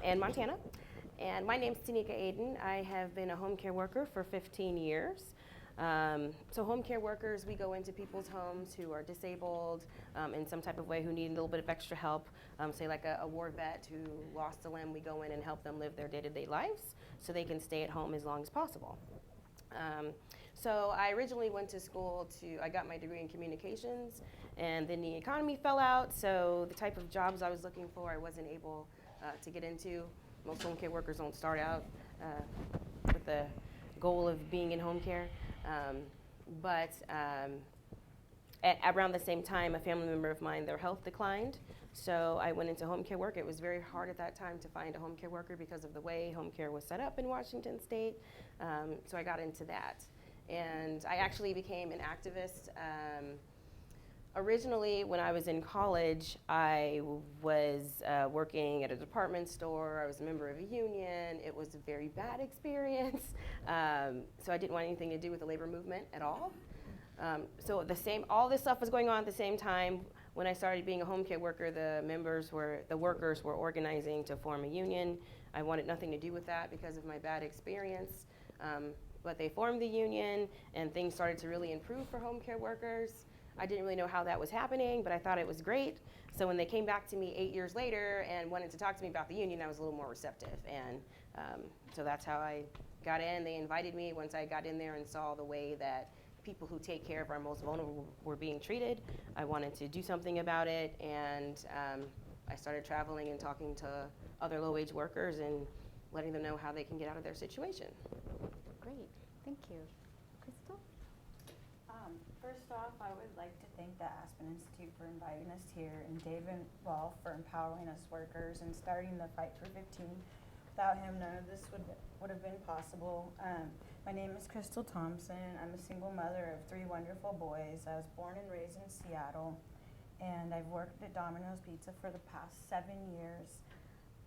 and Montana. And my name's Tanika Aiden. I have been a home care worker for 15 years. So home care workers, we go into people's homes who are disabled in some type of way, who need a little bit of extra help. Say like a war vet who lost a limb, we go in and help them live their day-to-day lives so they can stay at home as long as possible. So I originally went to school I got my degree in communications, and then the economy fell out, so the type of jobs I was looking for I wasn't able to get into. Most home care workers don't start out with the goal of being in home care. But around the same time, a family member of mine, their health declined. So I went into home care work. It was very hard at that time to find a home care worker because of the way home care was set up in Washington State. So I got into that. And I actually became an activist. Originally, when I was in college, I was working at a department store. I was a member of a union. It was a very bad experience. So I didn't want anything to do with the labor movement at all. So all this stuff was going on at the same time. When I started being a home care worker, the workers were organizing to form a union. I wanted nothing to do with that because of my bad experience. But they formed the union, and things started to really improve for home care workers. I didn't really know how that was happening, but I thought it was great. So when they came back to me 8 years later and wanted to talk to me about the union, I was a little more receptive. And so that's how I got in. They invited me once I got in there and saw the way that people who take care of our most vulnerable were being treated. I wanted to do something about it, and I started traveling and talking to other low-wage workers and letting them know how they can get out of their situation. Great, thank you. Crystal? First off, I would like to thank the Aspen Institute for inviting us here, and David Rolf for empowering us workers and starting the fight for 15. Without him, none of this would have been possible. My name is Crystal Thompson. I'm a single mother of 3 wonderful boys. I was born and raised in Seattle, and I've worked at Domino's Pizza for the past 7 years.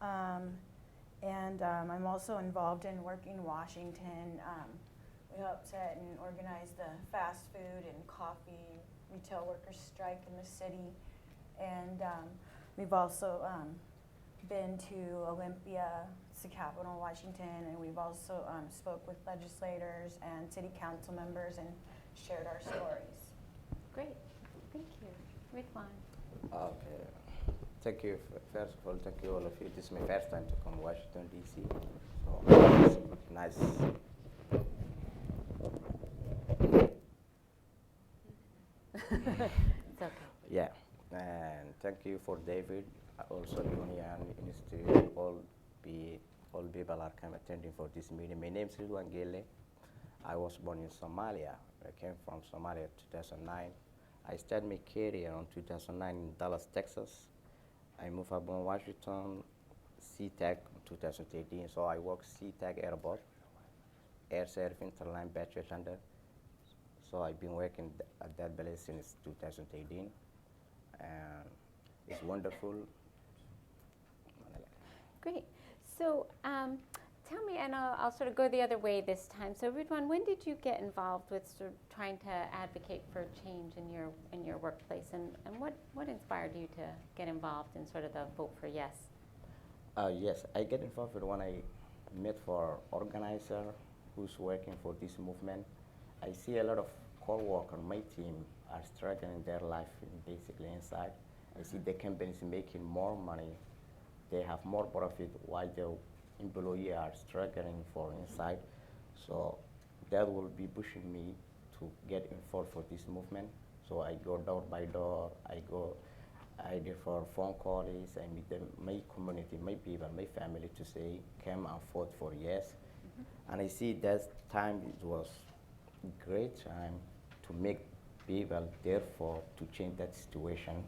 I'm also involved in Working Washington. We helped set and organize the fast food and coffee retail workers strike in the city. And we've also been to Olympia, it's the capital of Washington, and we've also spoke with legislators and city council members and shared our stories. Great, thank you. Ridwan. Okay. Thank you. First of all, thank you all of you. This is my first time to come to Washington, D.C. So it's nice. It's okay. Yeah, and thank you for David, also Union Institute, all people are come attending for this meeting. My name is Ridwan Gele. I was born in Somalia. I came from Somalia in 2009. I started my career in 2009 in Dallas, Texas. I moved up in Washington, SeaTac in 2013. So I worked SeaTac airport, air service, interline batch attendant. So I've been working at that place since 2018, and it's wonderful. Great. So tell me, and I'll sort of go the other way this time. So Ridwan, when did you get involved with sort of trying to advocate for change in your workplace, and what inspired you to get involved in sort of the vote for yes? Yes, I get involved when I met for organizer who's working for this movement. I see a lot of co-workers on my team are struggling their life basically inside, I see the companies making more money. They have more profit while the employees are struggling for inside. So that will be pushing me to get involved for this movement. So I go door by door, I do for phone calls, I meet them, my community, my people, my family to say, come and vote for yes. And I see that time it was a great time to make people therefore to change that situation.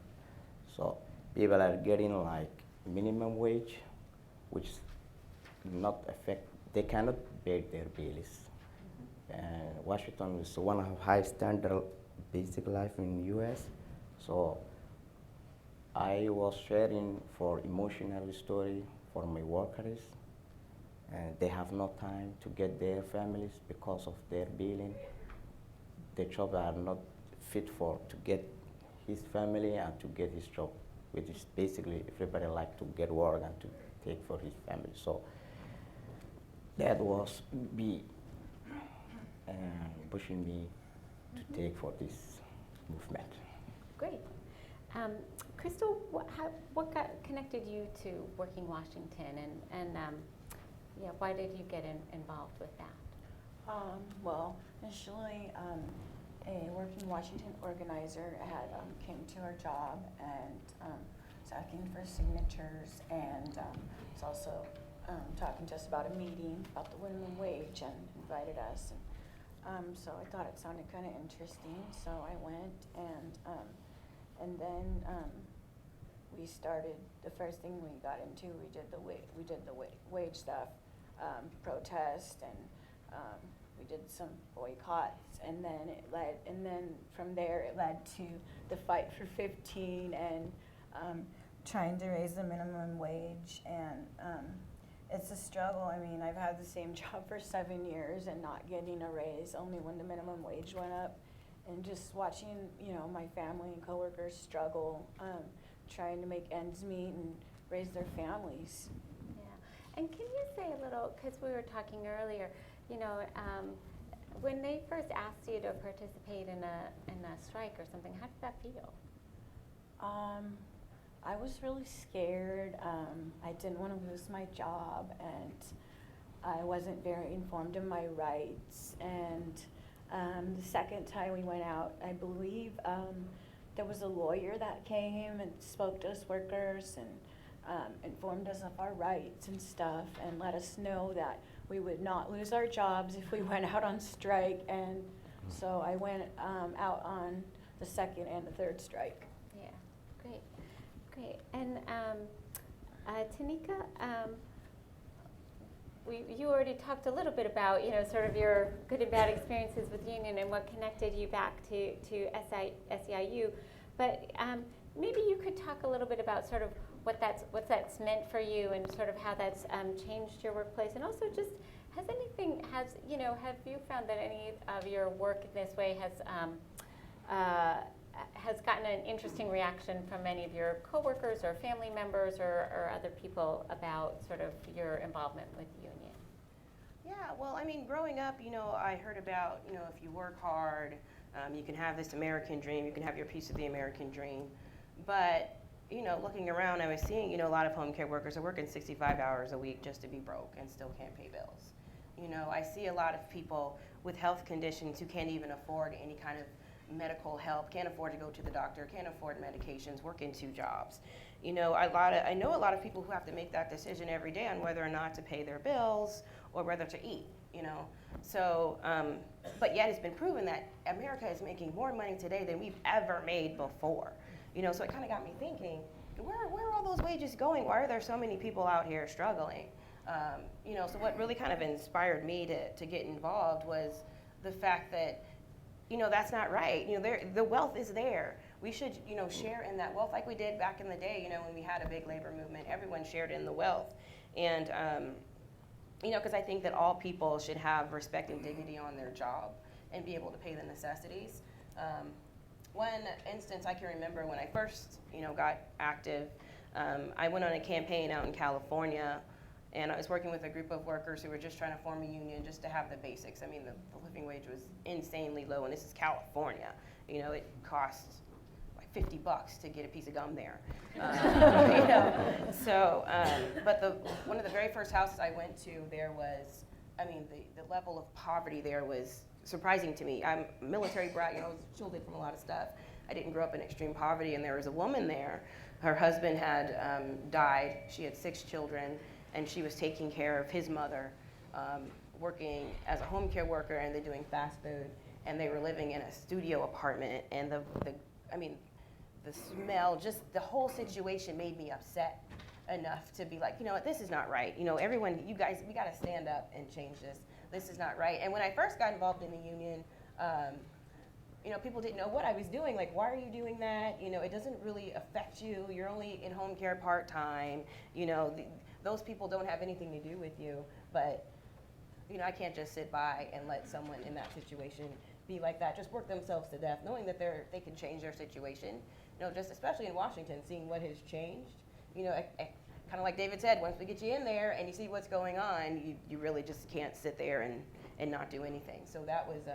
So people are getting like minimum wage, which not affect, they cannot pay their bills. Washington is one of high standard basic life in US. So I was sharing for emotional story for my workers, and they have no time to get their families because of their billing. The jobs are not fit for to get his family and to get his job, which is basically everybody like to get work and to take for his family. So that was me pushing me to take for this movement. Great. Crystal, what connected you to Working Washington, and yeah, why did you get involved with that? Well, initially, a Working Washington organizer had came to our job and was asking for signatures, and was also talking to us about a meeting about the minimum wage and invited us. So I thought it sounded kind of interesting, so I went, and then we started. The first thing we got into, we did the wage stuff, protest, and we did some boycotts, and then from there it led to the fight for 15 and trying to raise the minimum wage, and it's a struggle. I mean, I've had the same job for 7 years and not getting a raise, only when the minimum wage went up, and just watching, my family and coworkers struggle, trying to make ends meet and raise their families. Yeah, and can you say a little, because we were talking earlier, when they first asked you to participate in a strike or something, how did that feel? I was really scared. I didn't want to lose my job, and I wasn't very informed of my rights. And the second time we went out, I believe there was a lawyer that came and spoke to us workers and informed us of our rights and stuff, and let us know that we would not lose our jobs if we went out on strike. And so I went out on the second and the third strike. Yeah, great. And Tanika, you already talked a little bit about, sort of your good and bad experiences with union and what connected you back to SEIU, but maybe you could talk a little bit about sort of what that's meant for you and sort of how that's changed your workplace, and also just have you found that any of your work in this way has gotten an interesting reaction from any of your coworkers or family members or other people about sort of your involvement with the union? Yeah, well, I mean, growing up, I heard about, if you work hard, you can have this American dream, you can have your piece of the American dream. But, looking around, I was seeing, a lot of home care workers are working 65 hours a week just to be broke and still can't pay bills. I see a lot of people with health conditions who can't even afford any kind of medical help, can't afford to go to the doctor, can't afford medications, working 2 jobs. I know a lot of people who have to make that decision every day on whether or not to pay their bills or whether to eat, So, but yet it's been proven that America is making more money today than we've ever made before. So it kind of got me thinking, where are all those wages going? Why are there so many people out here struggling? So what really kind of inspired me to get involved was the fact that that's not right. The wealth is there. We should, share in that wealth like we did back in the day, when we had a big labor movement. Everyone shared in the wealth. And, because I think that all people should have respect and dignity on their job and be able to pay the necessities. One instance I can remember when I first, got active, I went on a campaign out in California, and I was working with a group of workers who were just trying to form a union just to have the basics. I mean, the living wage was insanely low, and this is California. It costs like $50 to get a piece of gum there. So, but one of the very first houses I went to, there was, I mean, the level of poverty there was surprising to me. I'm a military brat, I was shielded from a lot of stuff. I didn't grow up in extreme poverty, and there was a woman there. Her husband had died. She had 6 children, and she was taking care of his mother, working as a home care worker, and then doing fast food. And they were living in a studio apartment, and the smell, just the whole situation made me upset enough to be like, you know what, this is not right. You know, everyone, you guys, we got to stand up and change this. This is not right. And when I first got involved in the union, you know, people didn't know what I was doing. Like, why are you doing that? You know, it doesn't really affect you. You're only in home care part-time. You know, those people don't have anything to do with you. But, you know, I can't just sit by and let someone in that situation be like that, just work themselves to death, knowing that they can change their situation. You know, just especially in Washington, seeing what has changed. You know, kind of like David said, once we get you in there and you see what's going on, you really just can't sit there and not do anything. So that was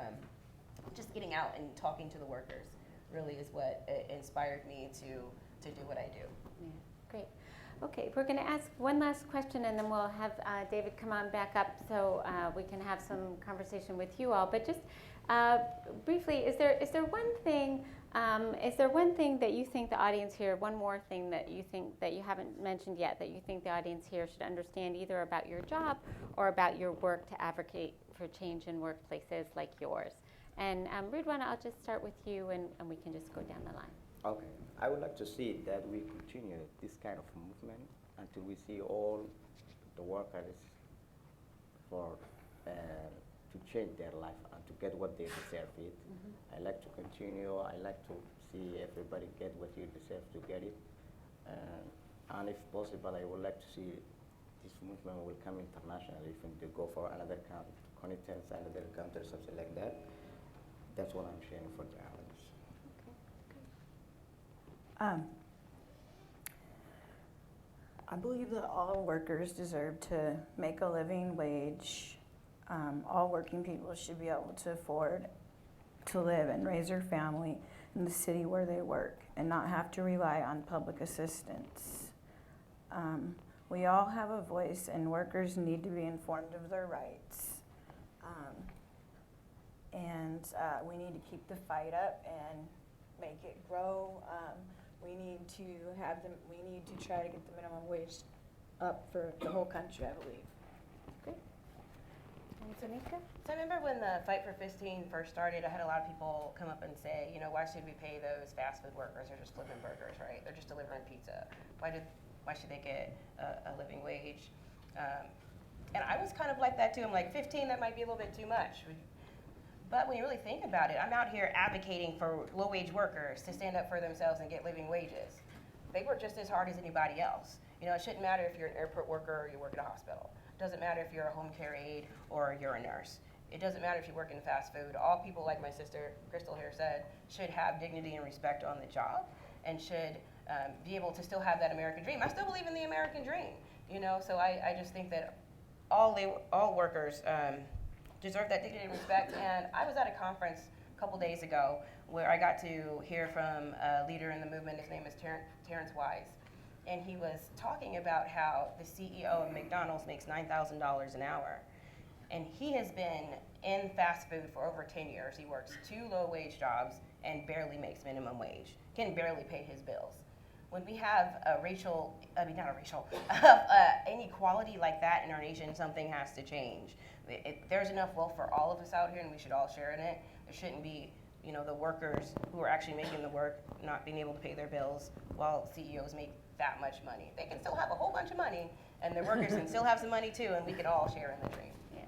just getting out and talking to the workers really is what inspired me to do what I do. Yeah, great. Okay, we're going to ask one last question, and then we'll have David come on back up so we can have some conversation with you all. But just briefly, is there one thing? Is there one thing that you think the audience here, one more thing that you think that you haven't mentioned yet, that you think the audience here should understand either about your job or about your work to advocate for change in workplaces like yours? And Ridwan, I'll just start with you, and we can just go down the line. Okay. I would like to see that we continue this kind of movement until we see all the workers to change their life and to get what they deserve it. I like to continue. I like to see everybody get what you deserve to get it. And if possible, I would like to see this movement will come internationally. If they go for another continent, another country, something like that. That's what I'm sharing for the audience. I believe that all workers deserve to make a living wage. All working people should be able to afford to live and raise their family in the city where they work and not have to rely on public assistance. We all have a voice, and workers need to be informed of their rights. We need to keep the fight up and make it grow. We need to try to get the minimum wage up for the whole country, I believe. Great. And Tanika? So I remember when the Fight for 15 first started, I had a lot of people come up and say, you know, why should we pay those fast food workers? They're just delivering burgers, right? They're just delivering pizza. Why should they get a living wage? And I was kind of like that too. I'm like, 15, that might be a little bit too much. But when you really think about it, I'm out here advocating for low-wage workers to stand up for themselves and get living wages. They work just as hard as anybody else. You know, it shouldn't matter if you're an airport worker or you work at a hospital. It doesn't matter if you're a home care aide or you're a nurse. It doesn't matter if you work in fast food. All people, like my sister Crystal here said, should have dignity and respect on the job and should be able to still have that American dream. I still believe in the American dream, you know, so I just think that all workers deserve that dignity and respect. And I was at a conference a couple days ago where I got to hear from a leader in the movement. His name is Terrence Wise. And he was talking about how the CEO of McDonald's makes $9,000 an hour. And he has been in fast food for over 10 years. He works 2 low-wage jobs and barely makes minimum wage, can barely pay his bills. When we have inequality like that in our nation, something has to change. There's enough wealth for all of us out here, and we should all share in it. There shouldn't be, you know, the workers who are actually making the work not being able to pay their bills while CEOs make that much money. They can still have a whole bunch of money, and their workers can still have some money too, and we can all share in the dream. Yeah.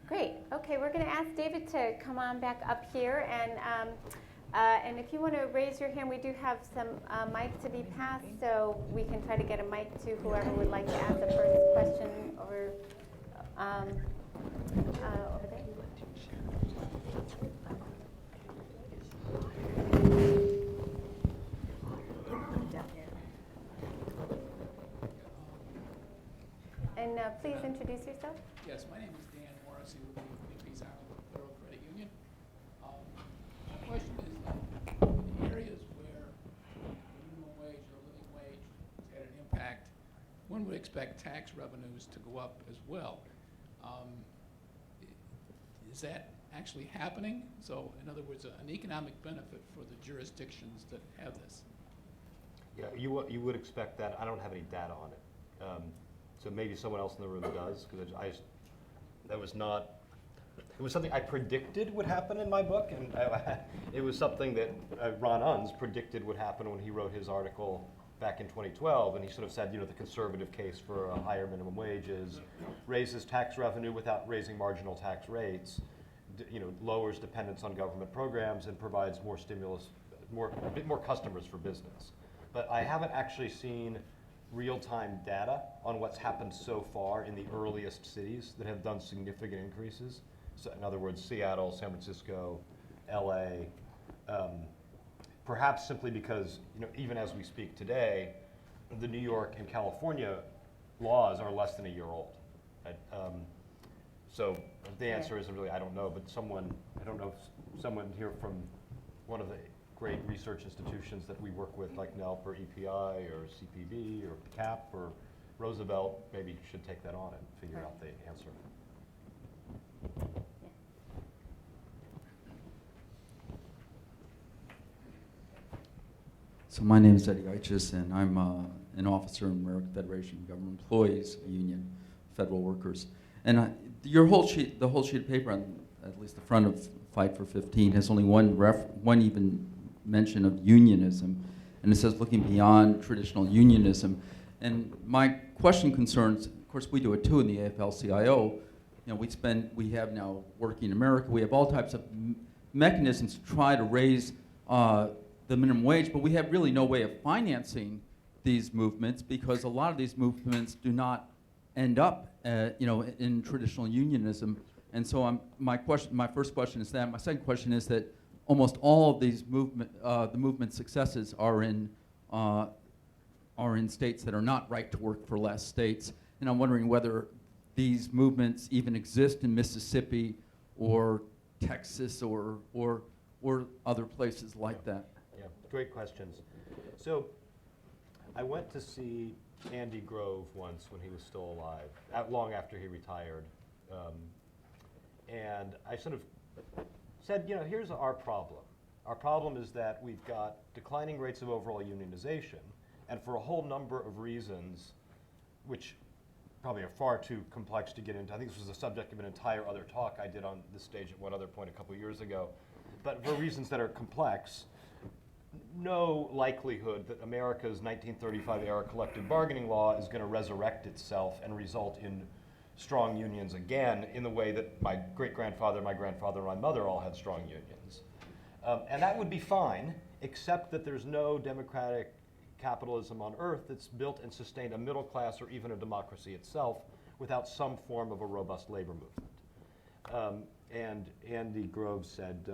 Great. Okay, we're going to ask David to come on back up here, and if you want to raise your hand, we do have some mics to be passed, so we can try to get a mic to whoever would like to ask the first question over there. And please introduce yourself. Yes, my name is Dan Morrissey with the Peace Island Federal Credit Union. My question is, in areas where one would expect tax revenues to go up as well. Is that actually happening? So, in other words, an economic benefit for the jurisdictions that have this. Yeah, you would expect that. I don't have any data on it. So maybe someone else in the room does, because that was not, it was something I predicted would happen in my book, and it was something that Ron Unz predicted would happen when he wrote his article back in 2012, and he sort of said, the conservative case for a higher minimum wage is raises tax revenue without raising marginal tax rates, lowers dependence on government programs, and provides more stimulus, a bit more customers for business. But I haven't actually seen real-time data on what's happened so far in the earliest cities that have done significant increases. So in other words, Seattle, San Francisco, LA, perhaps simply because, even as we speak today, the New York and California laws are less than a year old. Right? So the answer isn't really, I don't know, but I don't know if someone here from one of the great research institutions that we work with, like NELP or EPI or CPB or CAP or Roosevelt, maybe should take that on and figure out the answer. So my name is Eddie Eichis, and I'm an officer in the American Federation of Government Employees Union, federal workers. And the whole sheet of paper, on at least the front of Fight for 15, has only one even mention of unionism, and it says looking beyond traditional unionism. And my question concerns, of course we do it too in the AFL-CIO, we have now Working America, we have all types of mechanisms to try to raise the minimum wage, but we have really no way of financing these movements because a lot of these movements do not end up in traditional unionism. And so my first question is that. My second question is that almost all of these the movement successes are in states that are not right to work for less states. And I'm wondering whether these movements even exist in Mississippi or Texas or other places like that. Yeah, great questions. So I went to see Andy Grove once when he was still alive, long after he retired. And I sort of said, here's our problem. Our problem is that we've got declining rates of overall unionization, and for a whole number of reasons, which probably are far too complex to get into. I think this was the subject of an entire other talk I did on this stage at one other point a couple years ago. But for reasons that are complex, no likelihood that America's 1935-era collective bargaining law is going to resurrect itself and result in strong unions again in the way that my great-grandfather, my grandfather, and my mother all had strong unions. And that would be fine, except that there's no democratic capitalism on earth that's built and sustained a middle class or even a democracy itself without some form of a robust labor movement. And Andy Grove said,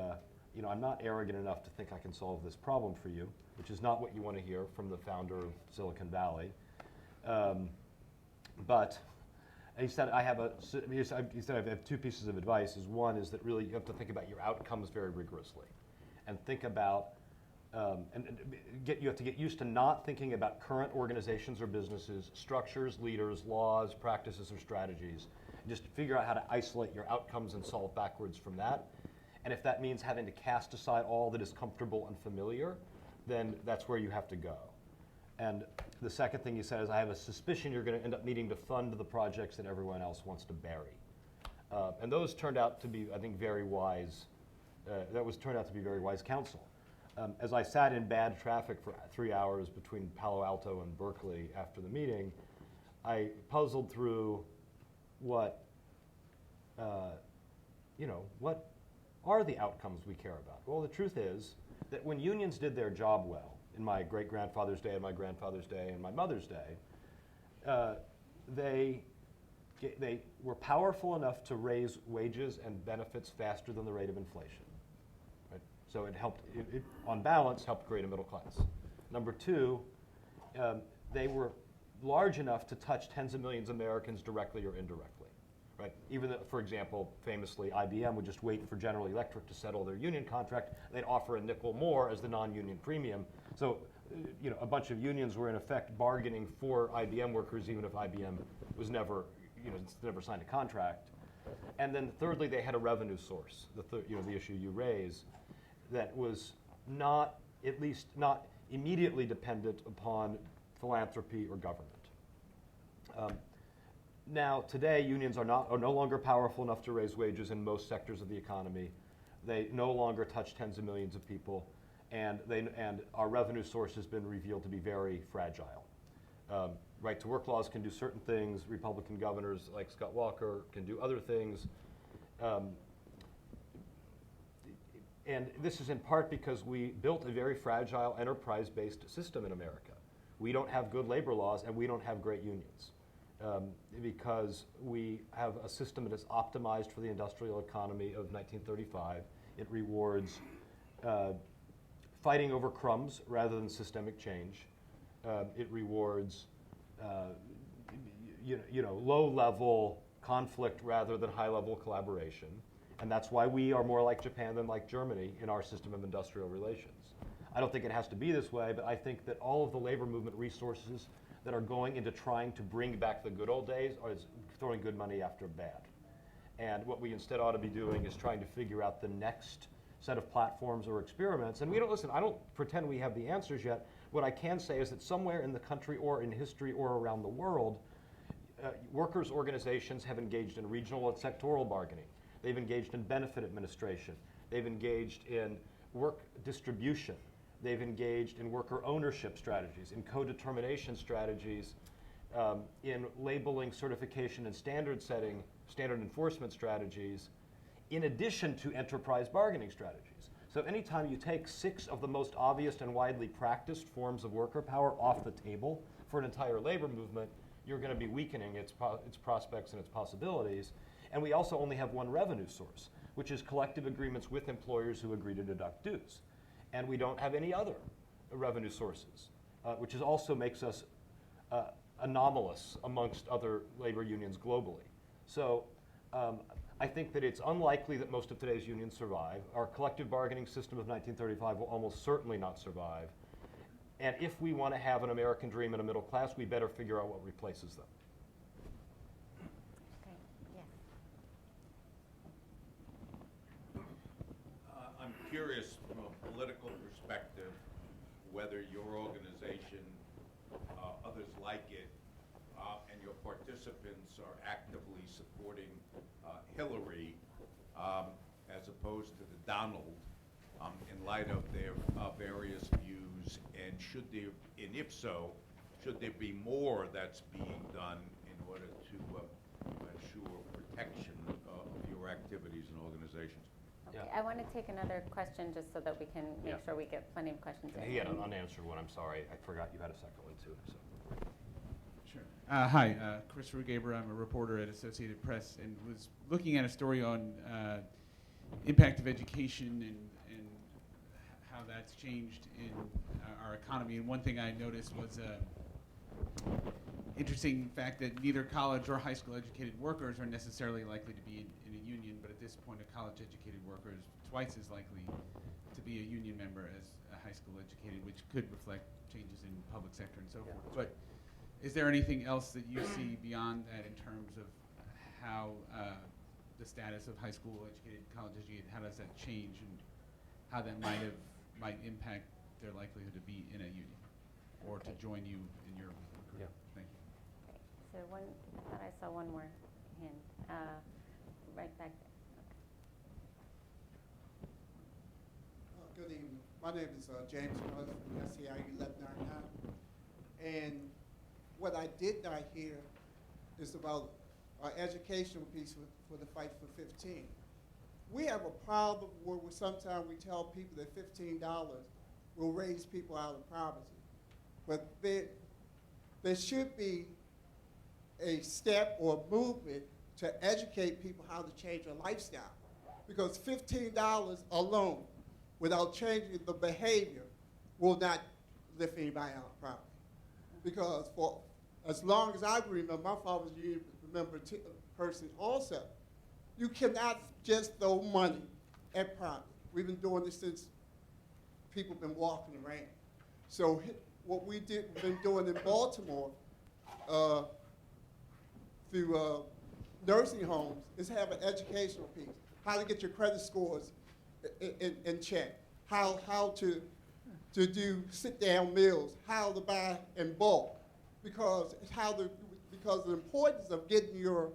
I'm not arrogant enough to think I can solve this problem for you, which is not what you want to hear from the founder of Silicon Valley. But he said, I have two pieces of advice. One is that really you have to think about your outcomes very rigorously, and think about you have to get used to not thinking about current organizations or businesses, structures, leaders, laws, practices, or strategies. Just figure out how to isolate your outcomes and solve backwards from that. And if that means having to cast aside all that is comfortable and familiar, then that's where you have to go. And the second thing he said is, I have a suspicion you're going to end up needing to fund the projects that everyone else wants to bury. And those turned out to be, I think, very wise. Turned out to be very wise counsel. As I sat in bad traffic for 3 hours between Palo Alto and Berkeley after the meeting, I puzzled through what are the outcomes we care about? Well, the truth is that when unions did their job well, in my great-grandfather's day and my grandfather's day and my mother's day, they were powerful enough to raise wages and benefits faster than the rate of inflation. Right? So it helped, on balance, helped create a middle class. Number two, they were large enough to touch tens of millions of Americans directly or indirectly. Right? Even though, for example, famously, IBM would just wait for General Electric to settle their union contract. They'd offer a nickel more as the non-union premium. So a bunch of unions were in effect bargaining for IBM workers, even if IBM was never, never signed a contract. And then thirdly, they had a revenue source, the issue you raise, that was not, at least not immediately dependent upon philanthropy or government. Now, today, unions are no longer powerful enough to raise wages in most sectors of the economy. They no longer touch tens of millions of people, and our revenue source has been revealed to be very fragile. Right-to-work laws can do certain things. Republican governors like Scott Walker can do other things. And this is in part because we built a very fragile enterprise-based system in America. We don't have good labor laws, and we don't have great unions. Because we have a system that is optimized for the industrial economy of 1935. It rewards fighting over crumbs rather than systemic change. It rewards low-level conflict rather than high-level collaboration. And that's why we are more like Japan than like Germany in our system of industrial relations. I don't think it has to be this way, but I think that all of the labor movement resources that are going into trying to bring back the good old days are throwing good money after bad. And what we instead ought to be doing is trying to figure out the next set of platforms or experiments. And I don't pretend we have the answers yet. What I can say is that somewhere in the country or in history or around the world, workers' organizations have engaged in regional and sectoral bargaining. They've engaged in benefit administration. They've engaged in work distribution. They've engaged in worker ownership strategies, in co-determination strategies, in labeling, certification, and standard setting, standard enforcement strategies, in addition to enterprise bargaining strategies. So anytime you take 6 of the most obvious and widely practiced forms of worker power off the table for an entire labor movement, you're going to be weakening its prospects and its possibilities. And we also only have one revenue source, which is collective agreements with employers who agree to deduct dues. And we don't have any other revenue sources, which also makes us anomalous amongst other labor unions globally. So I think that it's unlikely that most of today's unions survive. Our collective bargaining system of 1935 will almost certainly not survive. And if we want to have an American dream and a middle class, we better figure out what replaces them. Okay. Yes. I'm curious from a political perspective whether your organization, others like it, and your participants are actively supporting Hillary as opposed to the Donald in light of their various views, and and if so, should there be more that's being done in order to ensure protection of your activities and organizations? Okay. I want to take another question just so that we can make sure we get plenty of questions in. He had an unanswered one, I'm sorry. I forgot you had a second one too. So. Sure. Hi, Christopher Gaber. I'm a reporter at Associated Press and was looking at a story on impact of education and how that's changed in our economy. And one thing I noticed was interesting fact that neither college or high school educated workers are necessarily likely to be in a union, but at this point a college educated worker is twice as likely to be a union member as a high school educated, which could reflect changes in public sector and so forth. But is there anything else that you see beyond that in terms of how the status of high school educated, college educated, how does that change and how that might impact their likelihood to be in a union or to join you in your group? Yeah. Thank you. So I thought I saw one more hand, right back there. Good evening. My name is James Miller from SEIU 1199. And what I did not hear is about our educational piece for the fight for 15. We have a problem where sometimes we tell people that $15 will raise people out of poverty. But there should be a step or a movement to educate people how to change their lifestyle. Because $15 alone, without changing the behavior, will not lift anybody out of poverty. Because for as long as I remember, my father was a member person also, you cannot just throw money at poverty. We've been doing this since people have been walking around. So what we've been doing in Baltimore through nursing homes is have an educational piece. How to get your credit scores in check. How to do sit-down meals. How to buy in bulk. Because of the importance of getting your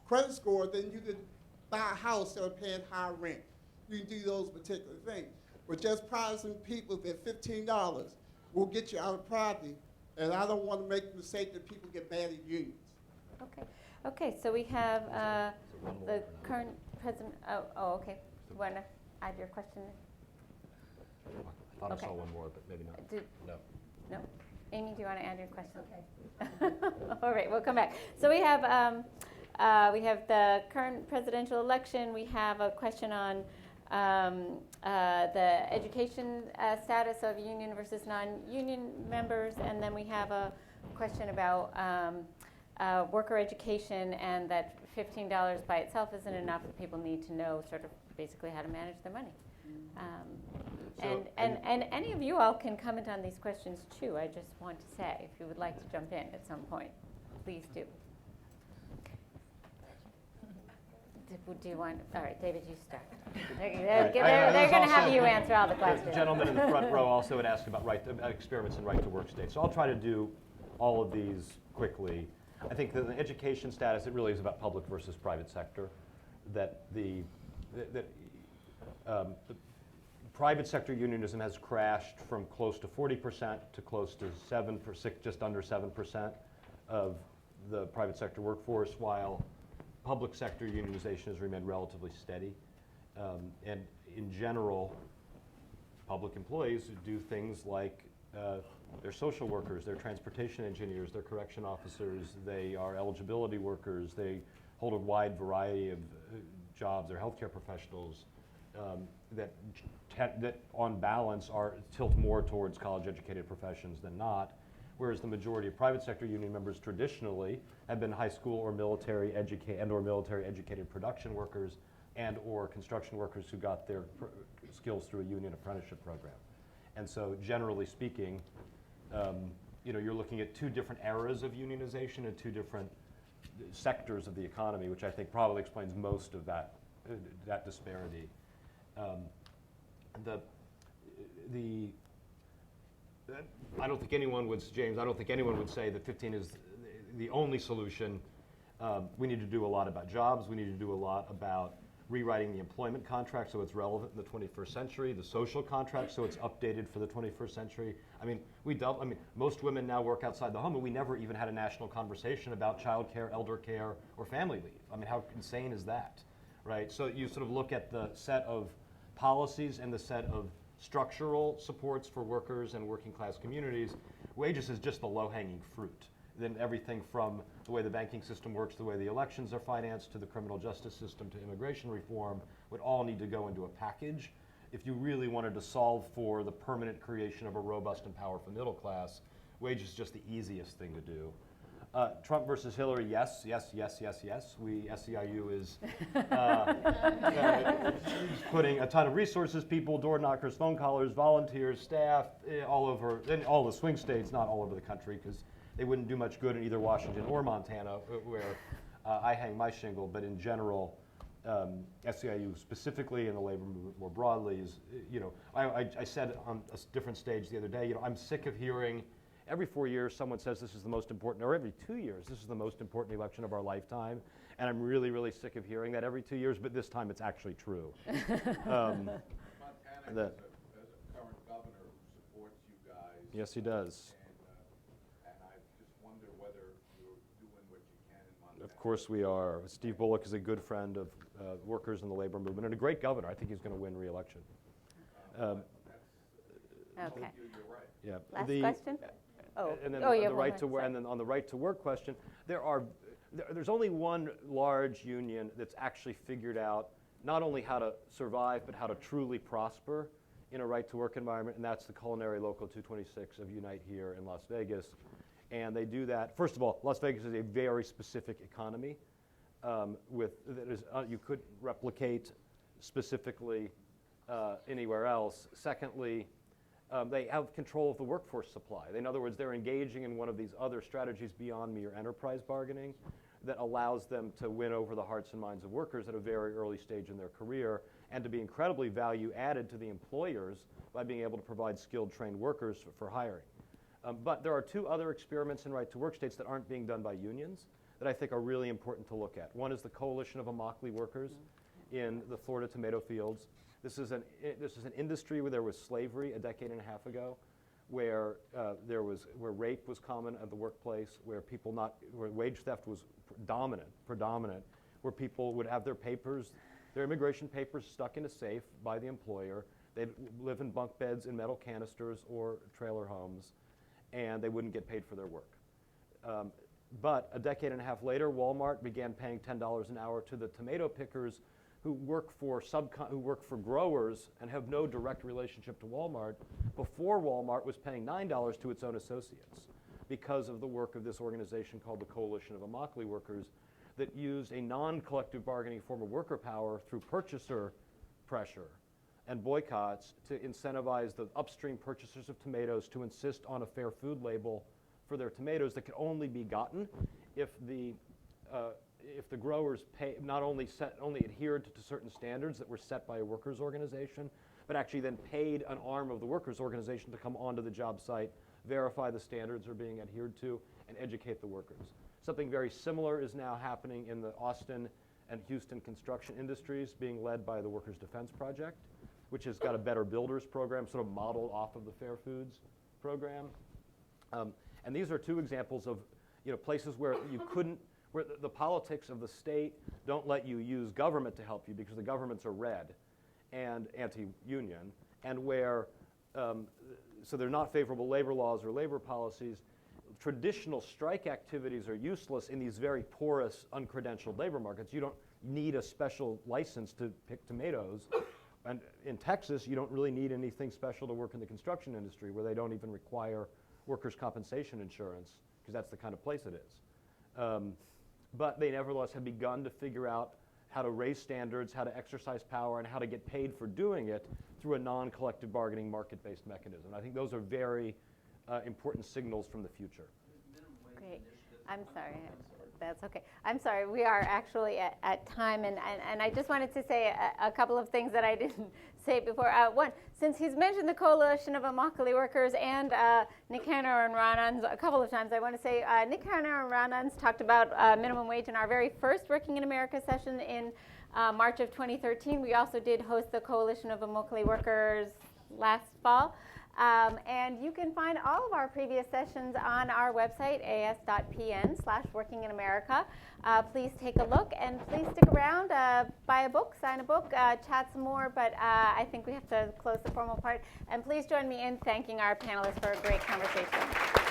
credit score, then you could buy a house instead of paying high rent. You can do those particular things. But just promising people that $15 will get you out of poverty, and I don't want to make the mistake that people get mad at unions. Okay. Okay, so we have the current president. Oh, okay. You want to add your question? I thought I saw one more, but maybe not. No. No? Amy, do you want to add your question? Okay. All right, we'll come back. So we have the current presidential election. We have a question on the education status of union versus non-union members, and then we have a question about worker education, and that $15 by itself isn't enough. People need to know sort of basically how to manage their money. And any of you all can comment on these questions too. I just want to say, if you would like to jump in at some point, please do. Do you want? All right, David, you start. They're going to have you answer all the questions. The gentleman in the front row also had asked about experiments in right-to-work states. So I'll try to do all of these quickly. I think that the education status, it really is about public versus private sector. That the private sector unionism has crashed from close to 40% to close to 7%, just under 7% of the private sector workforce, while public sector unionization has remained relatively steady. And in general, public employees do things like they're social workers, they're transportation engineers, they're correction officers, they are eligibility workers, they hold a wide variety of jobs, they're healthcare professionals that on balance tilt more towards college-educated professions than not, whereas the majority of private sector union members traditionally have been high school or military educated production workers and or construction workers who got their skills through a union apprenticeship program. And so generally speaking, you're looking at two different eras of unionization and two different sectors of the economy, which I think probably explains most of that disparity. I don't think anyone would, James, I don't think anyone would say that 15 is the only solution. We need to do a lot about jobs. We need to do a lot about rewriting the employment contract so it's relevant in the 21st century, the social contract so it's updated for the 21st century. I mean, most women now work outside the home, and we never even had a national conversation about child care, elder care, or family leave. I mean, how insane is that, right? So you sort of look at the set of policies and the set of structural supports for workers and working class communities. Wages is just the low-hanging fruit. Then everything from the way the banking system works, the way the elections are financed, to the criminal justice system, to immigration reform, would all need to go into a package. If you really wanted to solve for the permanent creation of a robust and powerful middle class, wages is just the easiest thing to do. Trump versus Hillary, yes. SEIU is putting a ton of resources, people, door knockers, phone callers, volunteers, staff, all over, in all the swing states, not all over the country, because they wouldn't do much good in either Washington or Montana, where I hang my shingle. But in general, SEIU specifically, and the labor movement more broadly, is, I said on a different stage the other day, I'm sick of hearing every 4 years someone says this is the most important, or every 2 years this is the most important election of our lifetime, and I'm really, really sick of hearing that every 2 years, but this time it's actually true. Montana has a current governor who supports you guys. Yes, he does. And I just wonder whether you're doing what you can in Montana. Of course we are. Steve Bullock is a good friend of workers in the labor movement and a great governor. I think he's going to win re-election. Okay. You're right. Yeah. Last question? And then the right to work, and then on the right to work question, there's only one large union that's actually figured out not only how to survive but how to truly prosper in a right to work environment, and that's the Culinary Local 226 of Unite here in Las Vegas. And they do that. First of all, Las Vegas is a very specific economy you could replicate specifically anywhere else. Secondly, They have control of the workforce supply. In other words, they're engaging in one of these other strategies beyond mere enterprise bargaining that allows them to win over the hearts and minds of workers at a very early stage in their career, and to be incredibly value added to the employers by being able to provide skilled, trained workers for hiring. But there are two other experiments in right-to-work states that aren't being done by unions that I think are really important to look at. One is the Coalition of Immobility Workers in the Florida tomato fields. This is an industry where there was slavery a decade and a half ago, where rape was common at the workplace, where wage theft was predominant, where people would have their immigration papers stuck in a safe by the employer. They'd live in bunk beds in metal canisters or trailer homes, and they wouldn't get paid for their work. But a decade and a half later, Walmart began paying $10 an hour to the tomato pickers who work for growers and have no direct relationship to Walmart, before Walmart was paying $9 to its own associates because of the work of this organization called the Coalition of Immobility Workers that used a non-collective bargaining form of worker power through purchaser pressure and boycotts to incentivize the upstream purchasers of tomatoes to insist on a fair food label for their tomatoes that could only be gotten if the growers not only adhered to certain standards that were set by a workers' organization, but actually then paid an arm of the workers' organization to come onto the job site, verify the standards are being adhered to, and educate the workers. Something very similar is now happening in the Austin and Houston construction industries, being led by the Workers' Defense Project, which has got a Better Builders program, sort of modeled off of the Fair Foods program. And these are two examples of places where where the politics of the state don't let you use government to help you because the governments are red and anti-union, and where, so they're not favorable labor laws or labor policies. Traditional strike activities are useless in these very porous, uncredentialed labor markets. You don't need a special license to pick tomatoes. And in Texas, you don't really need anything special to work in the construction industry, where they don't even require workers' compensation insurance, because that's the kind of place it is. But they nevertheless have begun to figure out how to raise standards, how to exercise power, and how to get paid for doing it through a non-collective bargaining market-based mechanism. I think those are very important signals from the future. Great. I'm sorry. That's okay. I'm sorry. We are actually at time, and I just wanted to say a couple of things that I didn't say before. One, since he's mentioned the Coalition of Immobility Workers and Nick Hanner and Ron Unz a couple of times, I want to say Nick Hanner and Ron Unz talked about minimum wage in our very first Working in America session in March of 2013. We also did host the Coalition of Immobility Workers last fall. And you can find all of our previous sessions on our website, as.pn/workinginamerica. Please take a look, and please stick around, buy a book, sign a book, chat some more, but I think we have to close the formal part. And please join me in thanking our panelists for a great conversation.